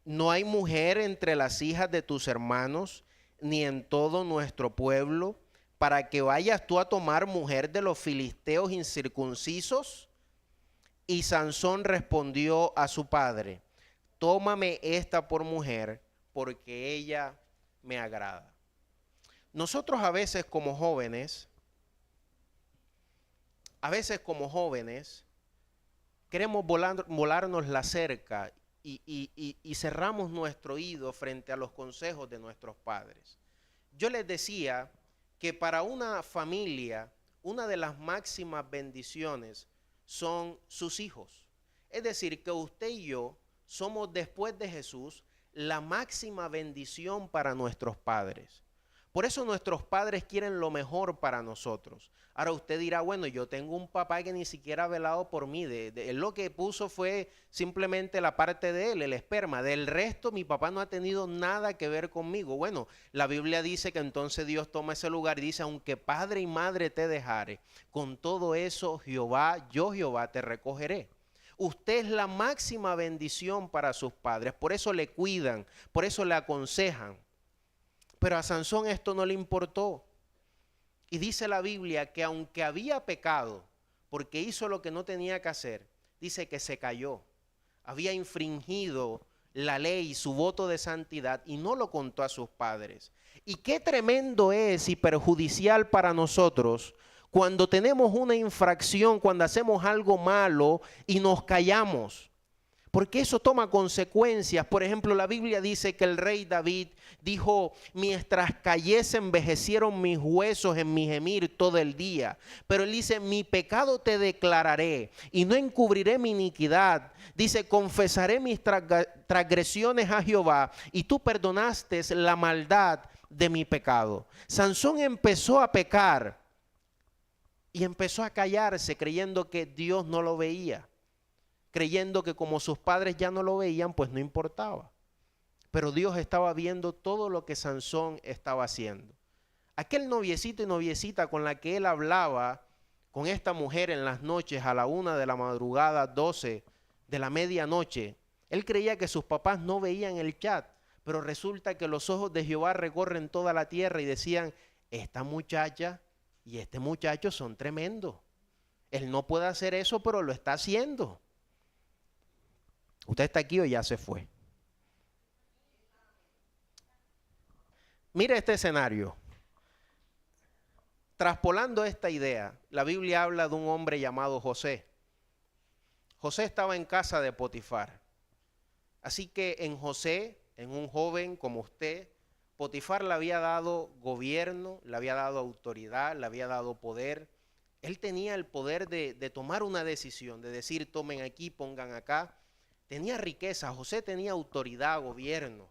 No hay mujer entre las hijas de tus hermanos, ni en todo nuestro pueblo, para que vayas tú a tomar mujer de los filisteos incircuncisos. Y Sansón respondió a su padre, tómame esta por mujer, porque ella me agrada. Nosotros a veces como jóvenes queremos volarnos la cerca y cerramos nuestro oído frente a los consejos de nuestros padres. Yo les decía que para una familia, una de las máximas bendiciones son sus hijos. Es decir, que usted y yo somos, después de Jesús, la máxima bendición para nuestros padres. Por eso nuestros padres quieren lo mejor para nosotros. Ahora usted dirá, bueno, yo tengo un papá que ni siquiera ha velado por mí. Él lo que puso fue simplemente la parte de él, el esperma. Del resto, mi papá no ha tenido nada que ver conmigo. Bueno, la Biblia dice que entonces Dios toma ese lugar y dice, aunque padre y madre te dejare, con todo eso yo Jehová te recogeré. Usted es la máxima bendición para sus padres, por eso le cuidan, por eso le aconsejan. Pero a Sansón esto no le importó. Y dice la Biblia que aunque había pecado, porque hizo lo que no tenía que hacer, dice que se cayó. Había infringido la ley, su voto de santidad, y no lo contó a sus padres. Y qué tremendo es y perjudicial para nosotros cuando tenemos una infracción, cuando hacemos algo malo y nos callamos. Porque eso toma consecuencias. Por ejemplo, la Biblia dice que el rey David dijo, mientras callé se envejecieron mis huesos en mi gemir todo el día. Pero él dice, mi pecado te declararé y no encubriré mi iniquidad. Dice, confesaré mis transgresiones a Jehová y tú perdonaste la maldad de mi pecado. Sansón empezó a pecar y empezó a callarse creyendo que Dios no lo veía. Creyendo que como sus padres ya no lo veían, pues no importaba. Pero Dios estaba viendo todo lo que Sansón estaba haciendo. Aquel noviecito y noviecita con la que él hablaba con esta mujer en las noches a la 1 de la madrugada, 12 de la medianoche, él creía que sus papás no veían el chat, pero resulta que los ojos de Jehová recorren toda la tierra y decían, esta muchacha y este muchacho son tremendos. Él no puede hacer eso, pero lo está haciendo. ¿Usted está aquí o ya se fue? Mire este escenario. Traspolando esta idea, la Biblia habla de un hombre llamado José. José estaba en casa de Potifar. Así que en José, en un joven como usted, Potifar le había dado gobierno, le había dado autoridad, le había dado poder. Él tenía el poder de tomar una decisión, de decir tomen aquí, pongan acá. Tenía riqueza, José tenía autoridad, gobierno.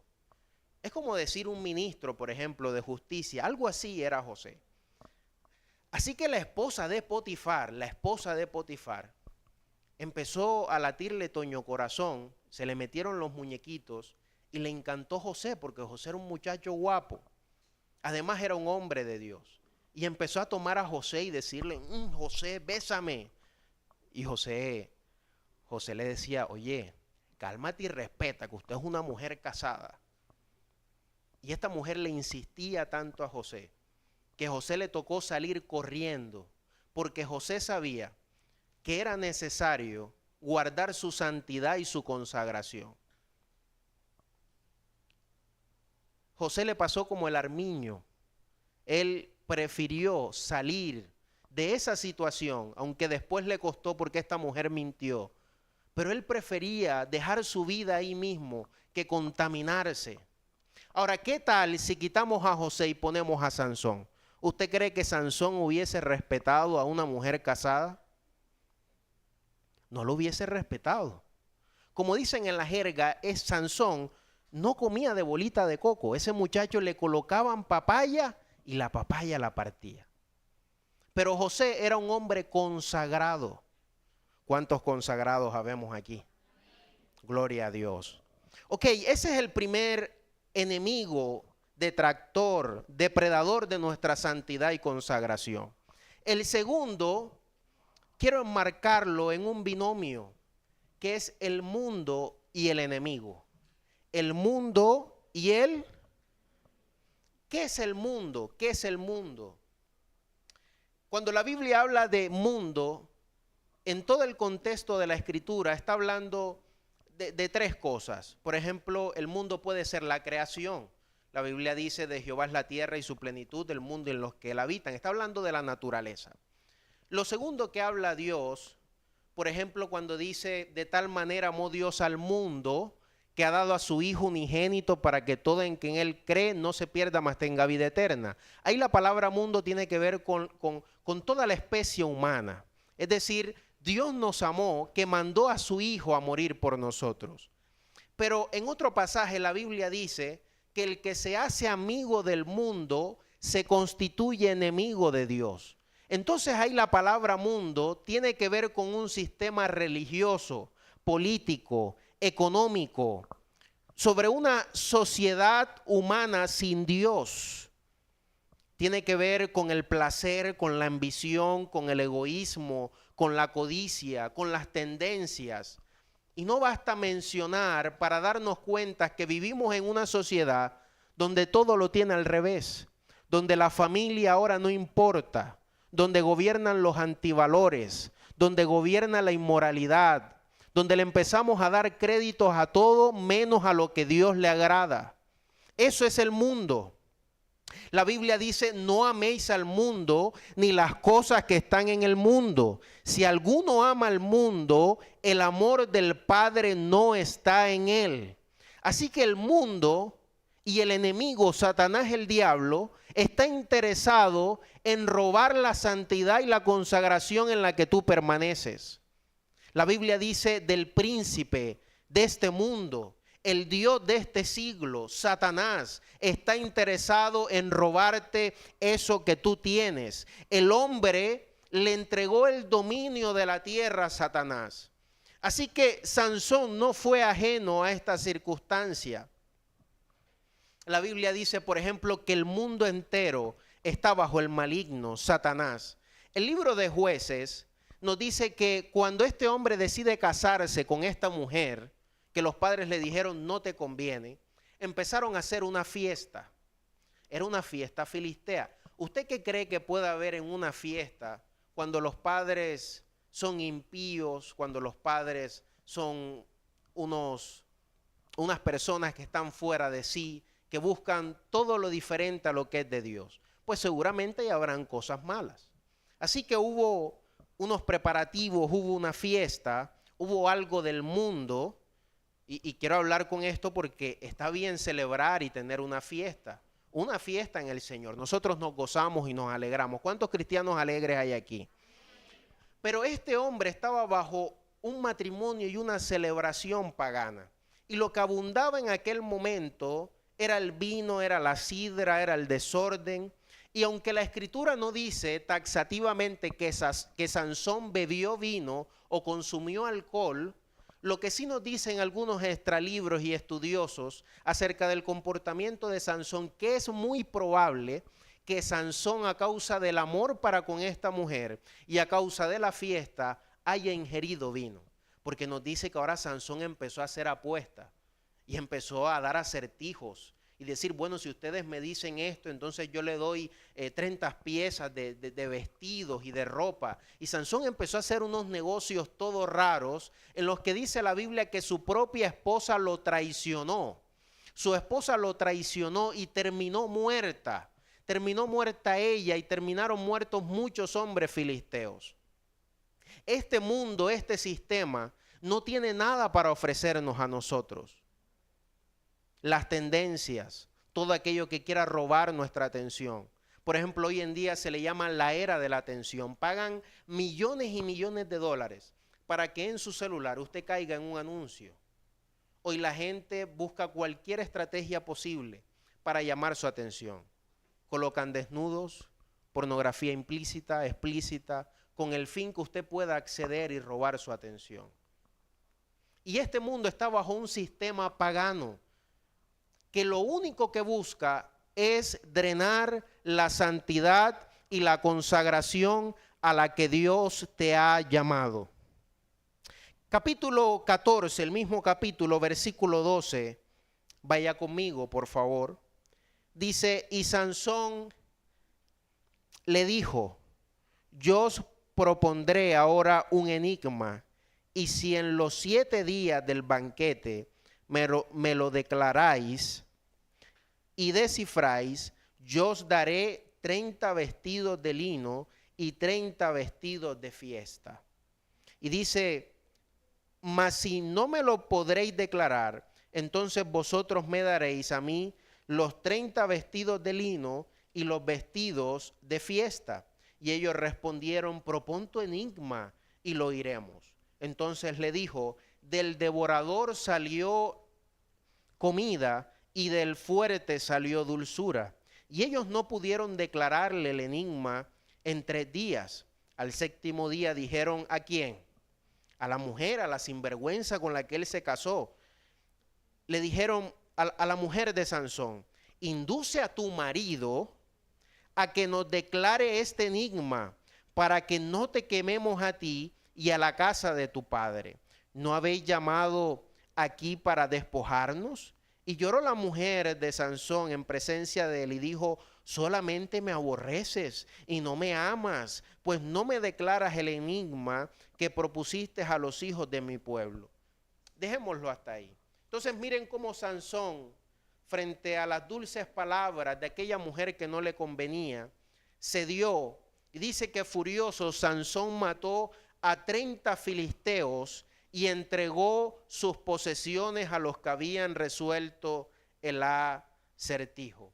Es como decir un ministro, por ejemplo, de justicia. Algo así era José. Así que la esposa de Potifar, empezó a latirle toño corazón, se le metieron los muñequitos y le encantó José porque José era un muchacho guapo. Además era un hombre de Dios. Y empezó a tomar a José y decirle, José, bésame. Y José le decía, oye, cálmate y respeta que usted es una mujer casada. Y esta mujer le insistía tanto a José, que José le tocó salir corriendo, porque José sabía que era necesario guardar su santidad y su consagración. José le pasó como el armiño. Él prefirió salir de esa situación, aunque después le costó porque esta mujer mintió. Pero él prefería dejar su vida ahí mismo que contaminarse. Ahora, ¿qué tal si quitamos a José y ponemos a Sansón? ¿Usted cree que Sansón hubiese respetado a una mujer casada? No lo hubiese respetado. Como dicen en la jerga, Sansón no comía de bolita de coco. Ese muchacho le colocaban papaya y la papaya la partía. Pero José era un hombre consagrado. ¿Cuántos consagrados habemos aquí? Gloria a Dios. Ok, ese es el primer enemigo, detractor, depredador de nuestra santidad y consagración. El segundo, quiero enmarcarlo en un binomio, que es el mundo y el enemigo. El mundo y el... ¿Qué es el mundo? ¿Qué es el mundo? Cuando la Biblia habla de mundo, en todo el contexto de la Escritura está hablando de tres cosas. Por ejemplo, el mundo puede ser la creación. La Biblia dice de Jehová es la tierra y su plenitud, del mundo en los que la habitan. Está hablando de la naturaleza. Lo segundo que habla Dios, por ejemplo, cuando dice de tal manera amó Dios al mundo que ha dado a su Hijo unigénito para que todo en quien Él cree no se pierda, mas tenga vida eterna. Ahí la palabra mundo tiene que ver con toda la especie humana. Es decir, Dios nos amó, que mandó a su Hijo a morir por nosotros. Pero en otro pasaje la Biblia dice que el que se hace amigo del mundo se constituye enemigo de Dios. Entonces ahí la palabra mundo tiene que ver con un sistema religioso, político, económico, sobre una sociedad humana sin Dios. Tiene que ver con el placer, con la ambición, con el egoísmo, con la codicia, con las tendencias. Y no basta mencionar para darnos cuenta que vivimos en una sociedad donde todo lo tiene al revés, donde la familia ahora no importa, donde gobiernan los antivalores, donde gobierna la inmoralidad, donde le empezamos a dar créditos a todo menos a lo que Dios le agrada. Eso es el mundo. La Biblia dice, no améis al mundo ni las cosas que están en el mundo. Si alguno ama al mundo, el amor del Padre no está en él. Así que el mundo y el enemigo, Satanás el diablo, está interesado en robar la santidad y la consagración en la que tú permaneces. La Biblia dice del príncipe de este mundo, el Dios de este siglo, Satanás, está interesado en robarte eso que tú tienes. El hombre le entregó el dominio de la tierra a Satanás. Así que Sansón no fue ajeno a esta circunstancia. La Biblia dice, por ejemplo, que el mundo entero está bajo el maligno, Satanás. El libro de Jueces nos dice que cuando este hombre decide casarse con esta mujer, que los padres le dijeron no te conviene, empezaron a hacer una fiesta. Era una fiesta filistea. ¿Usted qué cree que puede haber en una fiesta cuando los padres son impíos, cuando los padres son unas personas que están fuera de sí, que buscan todo lo diferente a lo que es de Dios? Pues seguramente ya habrán cosas malas. Así que hubo unos preparativos, hubo una fiesta, hubo algo del mundo. Y quiero hablar con esto porque está bien celebrar y tener una fiesta en el Señor. Nosotros nos gozamos y nos alegramos. ¿Cuántos cristianos alegres hay aquí? Pero este hombre estaba bajo un matrimonio y una celebración pagana. Y lo que abundaba en aquel momento era el vino, era la sidra, era el desorden. Y aunque la Escritura no dice taxativamente que Sansón bebió vino o consumió alcohol, lo que sí nos dicen algunos extralibros y estudiosos acerca del comportamiento de Sansón, que es muy probable que Sansón, a causa del amor para con esta mujer y a causa de la fiesta, haya ingerido vino. Porque nos dice que ahora Sansón empezó a hacer apuestas y empezó a dar acertijos y decir, bueno, si ustedes me dicen esto, entonces yo le doy 30 piezas de vestidos y de ropa. Y Sansón empezó a hacer unos negocios todos raros en los que dice la Biblia que su propia esposa lo traicionó. Su esposa lo traicionó y terminó muerta. Terminó muerta ella y terminaron muertos muchos hombres filisteos. Este mundo, este sistema, no tiene nada para ofrecernos a nosotros. Las tendencias, todo aquello que quiera robar nuestra atención. Por ejemplo, hoy en día se le llama la era de la atención. Pagan millones y millones de dólares para que en su celular usted caiga en un anuncio. Hoy la gente busca cualquier estrategia posible para llamar su atención. Colocan desnudos, pornografía implícita, explícita, con el fin que usted pueda acceder y robar su atención. Y este mundo está bajo un sistema pagano que lo único que busca es drenar la santidad y la consagración a la que Dios te ha llamado. Capítulo 14, el mismo capítulo, versículo 12, vaya conmigo, por favor. Dice, y Sansón le dijo, yo os propondré ahora un enigma, y si en los 7 días del banquete me lo declaráis y descifráis, yo os daré 30 vestidos de lino y 30 vestidos de fiesta. Y dice, mas si no me lo podréis declarar, entonces vosotros me daréis a mí los 30 vestidos de lino y los vestidos de fiesta. Y ellos respondieron, propon tu enigma y lo oiremos. Entonces le dijo, del devorador salió comida y del fuerte salió dulzura. Y ellos no pudieron declararle el enigma en 3 días. Al 7º día dijeron, ¿a quién? A la mujer, a la sinvergüenza con la que él se casó. Le dijeron a la mujer de Sansón, induce a tu marido a que nos declare este enigma para que no te quememos a ti y a la casa de tu padre. ¿No habéis llamado aquí para despojarnos? Y lloró la mujer de Sansón en presencia de él y dijo, solamente me aborreces y no me amas, pues no me declaras el enigma que propusiste a los hijos de mi pueblo. Dejémoslo hasta ahí. Entonces miren cómo Sansón, frente a las dulces palabras de aquella mujer que no le convenía, cedió y dice que furioso Sansón mató a 30 filisteos y entregó sus posesiones a los que habían resuelto el acertijo.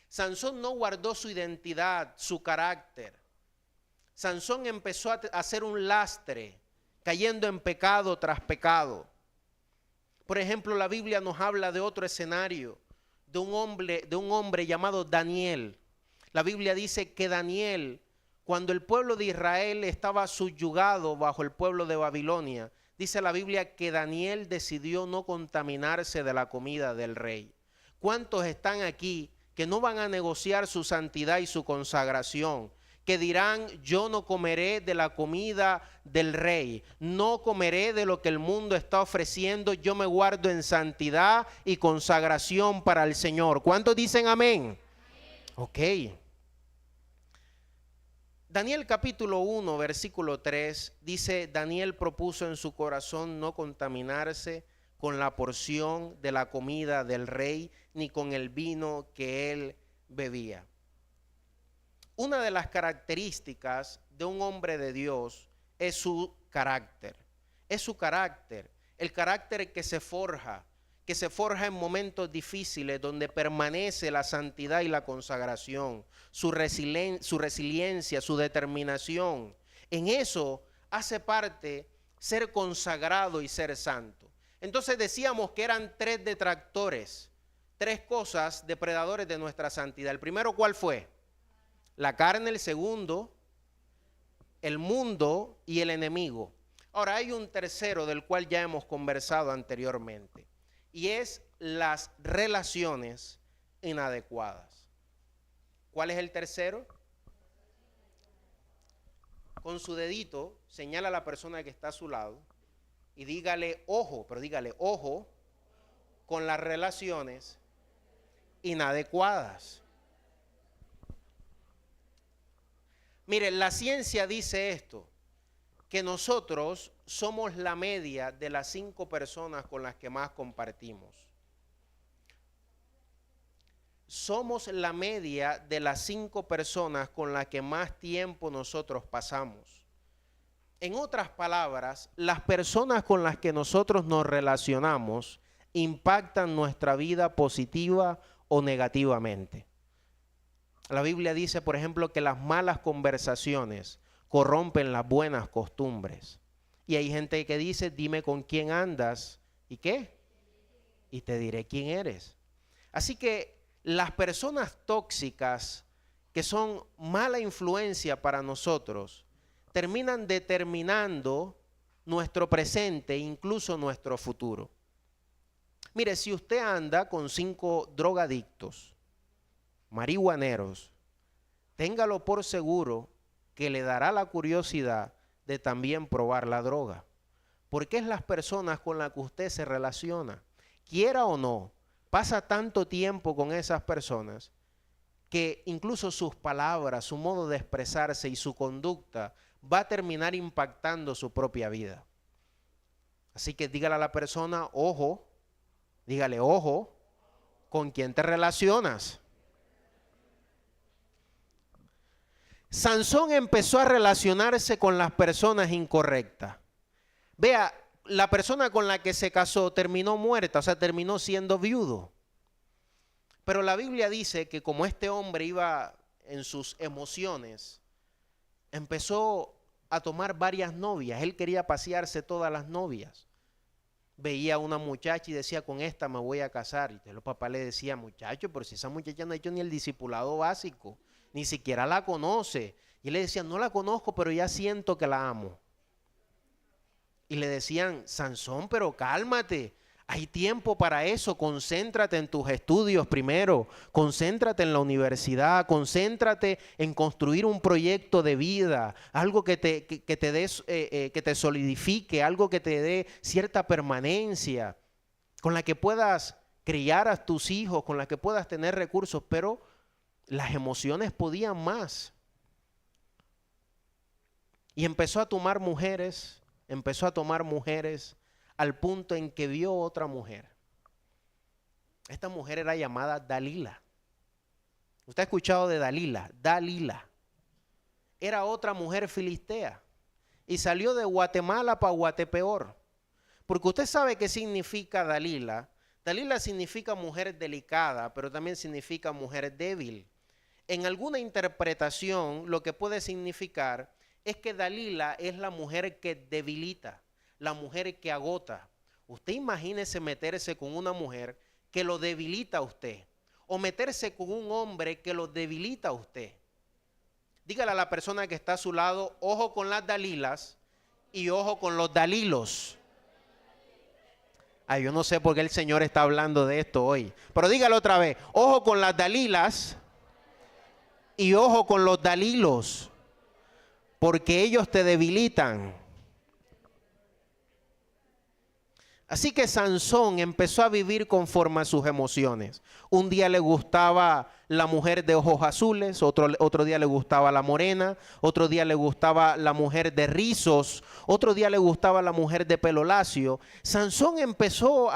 Sansón no guardó su identidad, su carácter. Sansón empezó a hacer un lastre, cayendo en pecado tras pecado. Por ejemplo, la Biblia nos habla de otro escenario, de un hombre llamado Daniel. La Biblia dice que Daniel, cuando el pueblo de Israel estaba subyugado bajo el pueblo de Babilonia, dice la Biblia que Daniel decidió no contaminarse de la comida del rey. ¿Cuántos están aquí que no van a negociar su santidad y su consagración? Que dirán, yo no comeré de la comida del rey, no comeré de lo que el mundo está ofreciendo, yo me guardo en santidad y consagración para el Señor. ¿Cuántos dicen amén? Ok. Daniel capítulo 1, versículo 3, dice, Daniel propuso en su corazón no contaminarse con la porción de la comida del rey, ni con el vino que él bebía. Una de las características de un hombre de Dios es su carácter. Es su carácter, el carácter que se forja en momentos difíciles donde permanece la santidad y la consagración, su resiliencia, su determinación. En eso hace parte ser consagrado y ser santo. Entonces decíamos que eran 3 detractores, 3 cosas depredadores de nuestra santidad. El primero, ¿cuál fue? La carne. El segundo, el mundo y el enemigo. Ahora hay un tercero del cual ya hemos conversado anteriormente y es las relaciones inadecuadas. ¿Cuál es el tercero? Con su dedito señala a la persona que está a su lado y dígale ojo, pero dígale ojo con las relaciones inadecuadas. Mire, la ciencia dice esto, que nosotros somos la media de las 5 personas con las que más compartimos. Somos la media de las 5 personas con las que más tiempo nosotros pasamos. En otras palabras, las personas con las que nosotros nos relacionamos impactan nuestra vida positiva o negativamente. La Biblia dice, por ejemplo, que las malas conversaciones corrompen las buenas costumbres. Y hay gente que dice, dime con quién andas y qué, y te diré quién eres. Así que las personas tóxicas que son mala influencia para nosotros terminan determinando nuestro presente e incluso nuestro futuro. Mire, si usted anda con 5 drogadictos, marihuaneros, téngalo por seguro que le dará la curiosidad de también probar la droga. Porque es las personas con las que usted se relaciona, quiera o no, pasa tanto tiempo con esas personas que incluso sus palabras, su modo de expresarse y su conducta va a terminar impactando su propia vida. Así que dígale a la persona, ojo, dígale, ojo, ¿con quién te relacionas? Sansón empezó a relacionarse con las personas incorrectas. Vea, la persona con la que se casó terminó muerta, o sea, terminó siendo viudo. Pero la Biblia dice que como este hombre iba en sus emociones, empezó a tomar varias novias. Él quería pasearse todas las novias. Veía a una muchacha y decía, con esta me voy a casar. Y los papás le decían, muchacho, pero si esa muchacha no ha hecho ni el discipulado básico, ni siquiera la conoce. Y él le decía, no la conozco, pero ya siento que la amo. Y le decían, Sansón, pero cálmate, hay tiempo para eso, concéntrate en tus estudios primero, concéntrate en la universidad, concéntrate en construir un proyecto de vida, algo que te solidifique, algo que te dé cierta permanencia, con la que puedas criar a tus hijos, con la que puedas tener recursos, pero las emociones podían más. Y empezó a tomar mujeres al punto en que vio otra mujer. Esta mujer era llamada Dalila. ¿Usted ha escuchado de Dalila? Dalila. Era otra mujer filistea. Y salió de Guatemala para Guatepeor. Porque usted sabe qué significa Dalila. Dalila significa mujer delicada, pero también significa mujer débil. En alguna interpretación, lo que puede significar es que Dalila es la mujer que debilita, la mujer que agota. Usted imagínese meterse con una mujer que lo debilita a usted, o meterse con un hombre que lo debilita a usted. Dígale a la persona que está a su lado, ojo con las Dalilas y ojo con los Dalilos. Ay, yo no sé por qué el Señor está hablando de esto hoy, pero dígalo otra vez, ojo con las Dalilas y ojo con los Dalilos, porque ellos te debilitan. Así que Sansón empezó a vivir conforme a sus emociones. Un día le gustaba la mujer de ojos azules, otro día le gustaba la morena, otro día le gustaba la mujer de rizos, otro día le gustaba la mujer de pelo lacio. Sansón empezó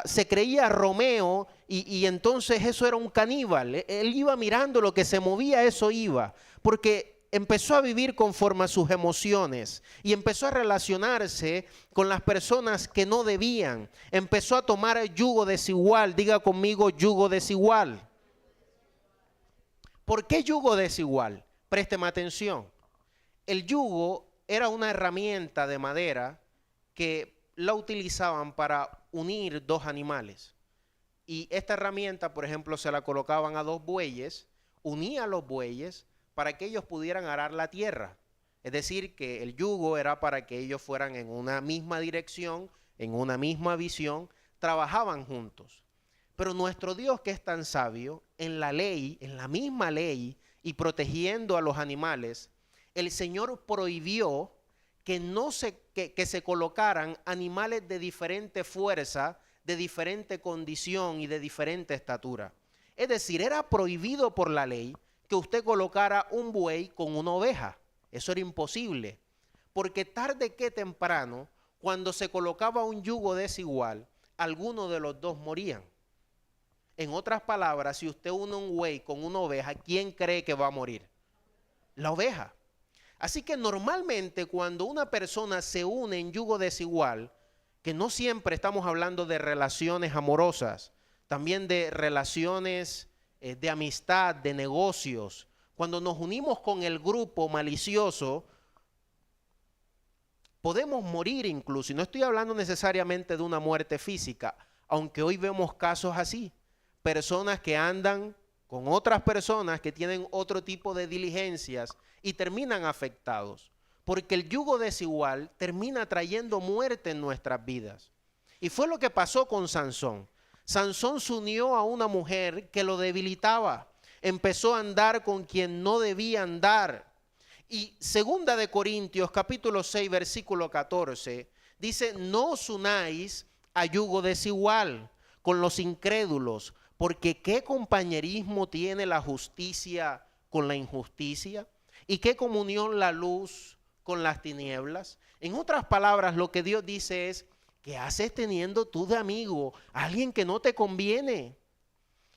se creía Romeo y entonces eso era un caníbal. Él iba mirando lo que se movía, eso iba, porque empezó a vivir conforme a sus emociones y empezó a relacionarse con las personas que no debían. Empezó a tomar yugo desigual. Diga conmigo, yugo desigual. ¿Por qué yugo desigual? Présteme atención. El yugo era una herramienta de madera que la utilizaban para unir 2 animales. Y esta herramienta, por ejemplo, se la colocaban a 2 bueyes, unía a los bueyes para que ellos pudieran arar la tierra. Es decir, que el yugo era para que ellos fueran en una misma dirección, en una misma visión, trabajaban juntos. Pero nuestro Dios, que es tan sabio, en la ley, en la misma ley, y protegiendo a los animales, el Señor prohibió que se colocaran animales de diferente fuerza, de diferente condición y de diferente estatura. Es decir, era prohibido por la ley que usted colocara un buey con una oveja. Eso era imposible, porque tarde que temprano, cuando se colocaba un yugo desigual, alguno de los dos morían. En otras palabras, si usted une un buey con una oveja, ¿quién cree que va a morir? La oveja. Así que normalmente cuando una persona se une en yugo desigual, que no siempre estamos hablando de relaciones amorosas, también de relaciones de amistad, de negocios, cuando nos unimos con el grupo malicioso, podemos morir incluso, y no estoy hablando necesariamente de una muerte física, aunque hoy vemos casos así, personas que andan con otras personas que tienen otro tipo de diligencias y terminan afectados, porque el yugo desigual termina trayendo muerte en nuestras vidas. Y fue lo que pasó con Sansón. Sansón se unió a una mujer que lo debilitaba, empezó a andar con quien no debía andar. Y segunda de Corintios capítulo 6 versículo 14 dice: no os unáis a yugo desigual con los incrédulos, porque ¿qué compañerismo tiene la justicia con la injusticia? ¿Y qué comunión la luz con las tinieblas? En otras palabras, lo que Dios dice es: ¿qué haces teniendo tú de amigo a alguien que no te conviene?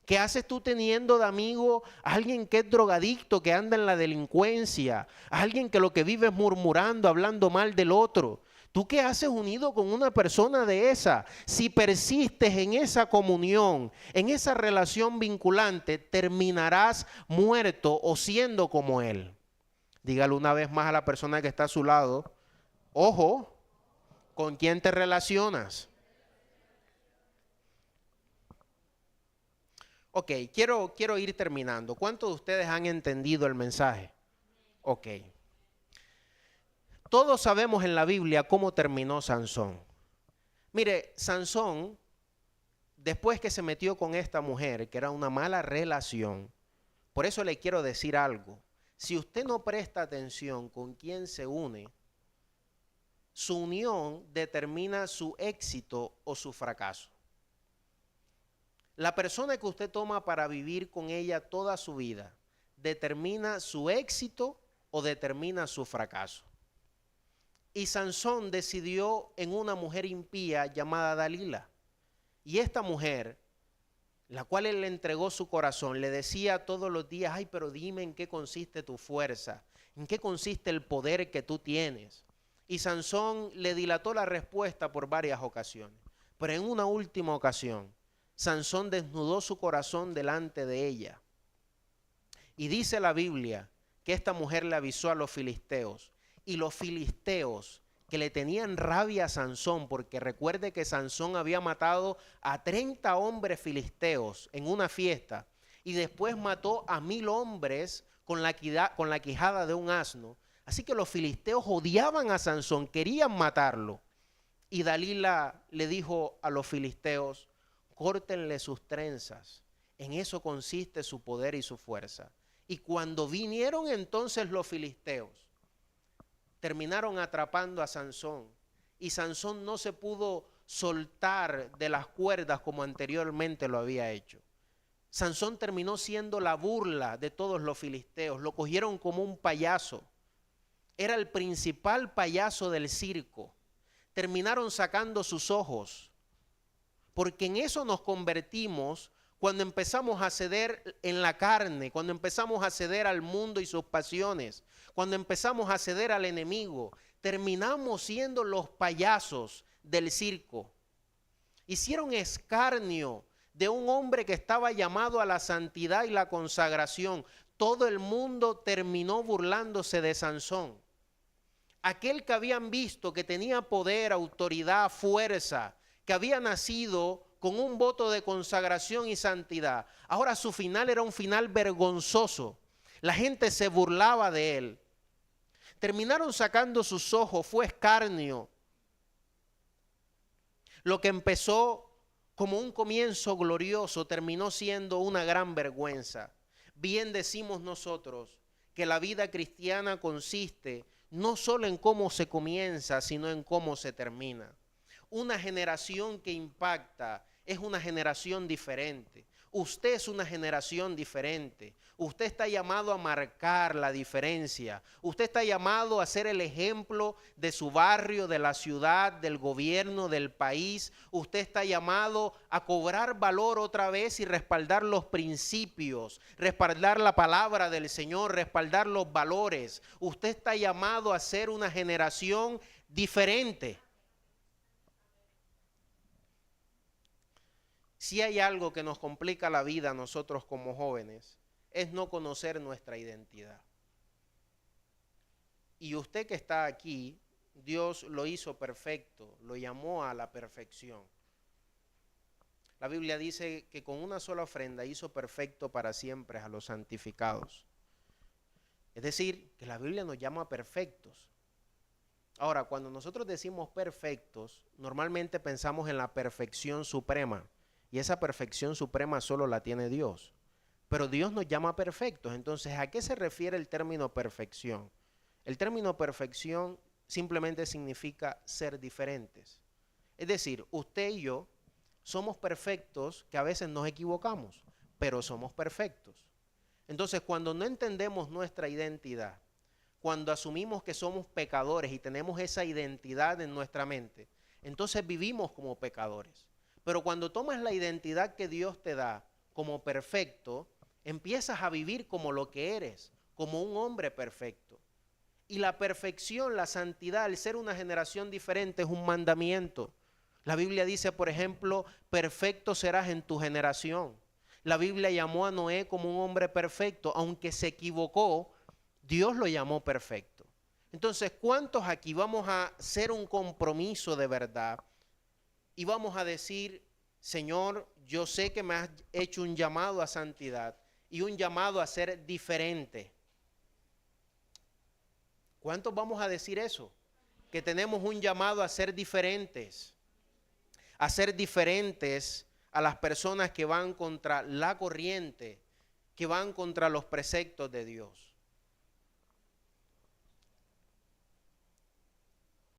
¿Qué haces tú teniendo de amigo a alguien que es drogadicto, que anda en la delincuencia? A alguien que lo que vive es murmurando, hablando mal del otro. ¿Tú qué haces unido con una persona de esa? Si persistes en esa comunión, en esa relación vinculante, terminarás muerto o siendo como él. Dígale una vez más a la persona que está a su lado: ojo, ¿con quién te relacionas? Ok, quiero ir terminando. ¿Cuántos de ustedes han entendido el mensaje? Ok. Todos sabemos en la Biblia cómo terminó Sansón. Mire, Sansón, después que se metió con esta mujer, que era una mala relación, por eso le quiero decir algo. Si usted no presta atención con quién se une, su unión determina su éxito o su fracaso. La persona que usted toma para vivir con ella toda su vida determina su éxito o determina su fracaso. Y Sansón decidió en una mujer impía llamada Dalila. Y esta mujer, la cual él le entregó su corazón, le decía todos los días: ay, pero dime en qué consiste tu fuerza, en qué consiste el poder que tú tienes. Y Sansón le dilató la respuesta por varias ocasiones. Pero en una última ocasión, Sansón desnudó su corazón delante de ella. Y dice la Biblia que esta mujer le avisó a los filisteos. Y los filisteos, que le tenían rabia a Sansón, porque recuerde que Sansón había matado a 30 hombres filisteos en una fiesta, y después mató a 1000 hombres con la quijada de un asno. Así que los filisteos odiaban a Sansón, querían matarlo. Y Dalila le dijo a los filisteos: córtenle sus trenzas, en eso consiste su poder y su fuerza. Y cuando vinieron entonces los filisteos, terminaron atrapando a Sansón, y Sansón no se pudo soltar de las cuerdas como anteriormente lo había hecho. Sansón terminó siendo la burla de todos los filisteos, lo cogieron como un payaso, era el principal payaso del circo. Terminaron sacando sus ojos, porque en eso nos convertimos cuando empezamos a ceder en la carne, cuando empezamos a ceder al mundo y sus pasiones, cuando empezamos a ceder al enemigo. Terminamos siendo los payasos del circo. Hicieron escarnio de un hombre que estaba llamado a la santidad y la consagración. Todo el mundo terminó burlándose de Sansón. Aquel que habían visto que tenía poder, autoridad, fuerza, que había nacido con un voto de consagración y santidad, ahora su final era un final vergonzoso. La gente se burlaba de él. Terminaron sacando sus ojos, fue escarnio. Lo que empezó como un comienzo glorioso terminó siendo una gran vergüenza. Bien decimos nosotros que la vida cristiana consiste no solo en cómo se comienza, sino en cómo se termina. Una generación que impacta es una generación diferente. Usted es una generación diferente. Usted está llamado a marcar la diferencia. Usted está llamado a ser el ejemplo de su barrio, de la ciudad, del gobierno, del país. Usted está llamado a cobrar valor otra vez y respaldar los principios, respaldar la palabra del Señor, respaldar los valores. Usted está llamado a ser una generación diferente. Si hay algo que nos complica la vida a nosotros como jóvenes, es no conocer nuestra identidad. Y usted que está aquí, Dios lo hizo perfecto, lo llamó a la perfección. La Biblia dice que con una sola ofrenda hizo perfecto para siempre a los santificados. Es decir, que la Biblia nos llama perfectos. Ahora, cuando nosotros decimos perfectos, normalmente pensamos en la perfección suprema. Y esa perfección suprema solo la tiene Dios. Pero Dios nos llama perfectos. Entonces, ¿a qué se refiere el término perfección? El término perfección simplemente significa ser diferentes. Es decir, usted y yo somos perfectos, que a veces nos equivocamos, pero somos perfectos. Entonces, cuando no entendemos nuestra identidad, cuando asumimos que somos pecadores y tenemos esa identidad en nuestra mente, entonces vivimos como pecadores. Pero cuando tomas la identidad que Dios te da como perfecto, empiezas a vivir como lo que eres, como un hombre perfecto. Y la perfección, la santidad, el ser una generación diferente es un mandamiento. La Biblia dice, por ejemplo, perfecto serás en tu generación. La Biblia llamó a Noé como un hombre perfecto, aunque se equivocó, Dios lo llamó perfecto. Entonces, ¿cuántos aquí vamos a hacer un compromiso de verdad? Y vamos a decir, Señor, yo sé que me has hecho un llamado a santidad y un llamado a ser diferente. ¿Cuántos vamos a decir eso? Que tenemos un llamado a ser diferentes. A ser diferentes a las personas que van contra la corriente, que van contra los preceptos de Dios.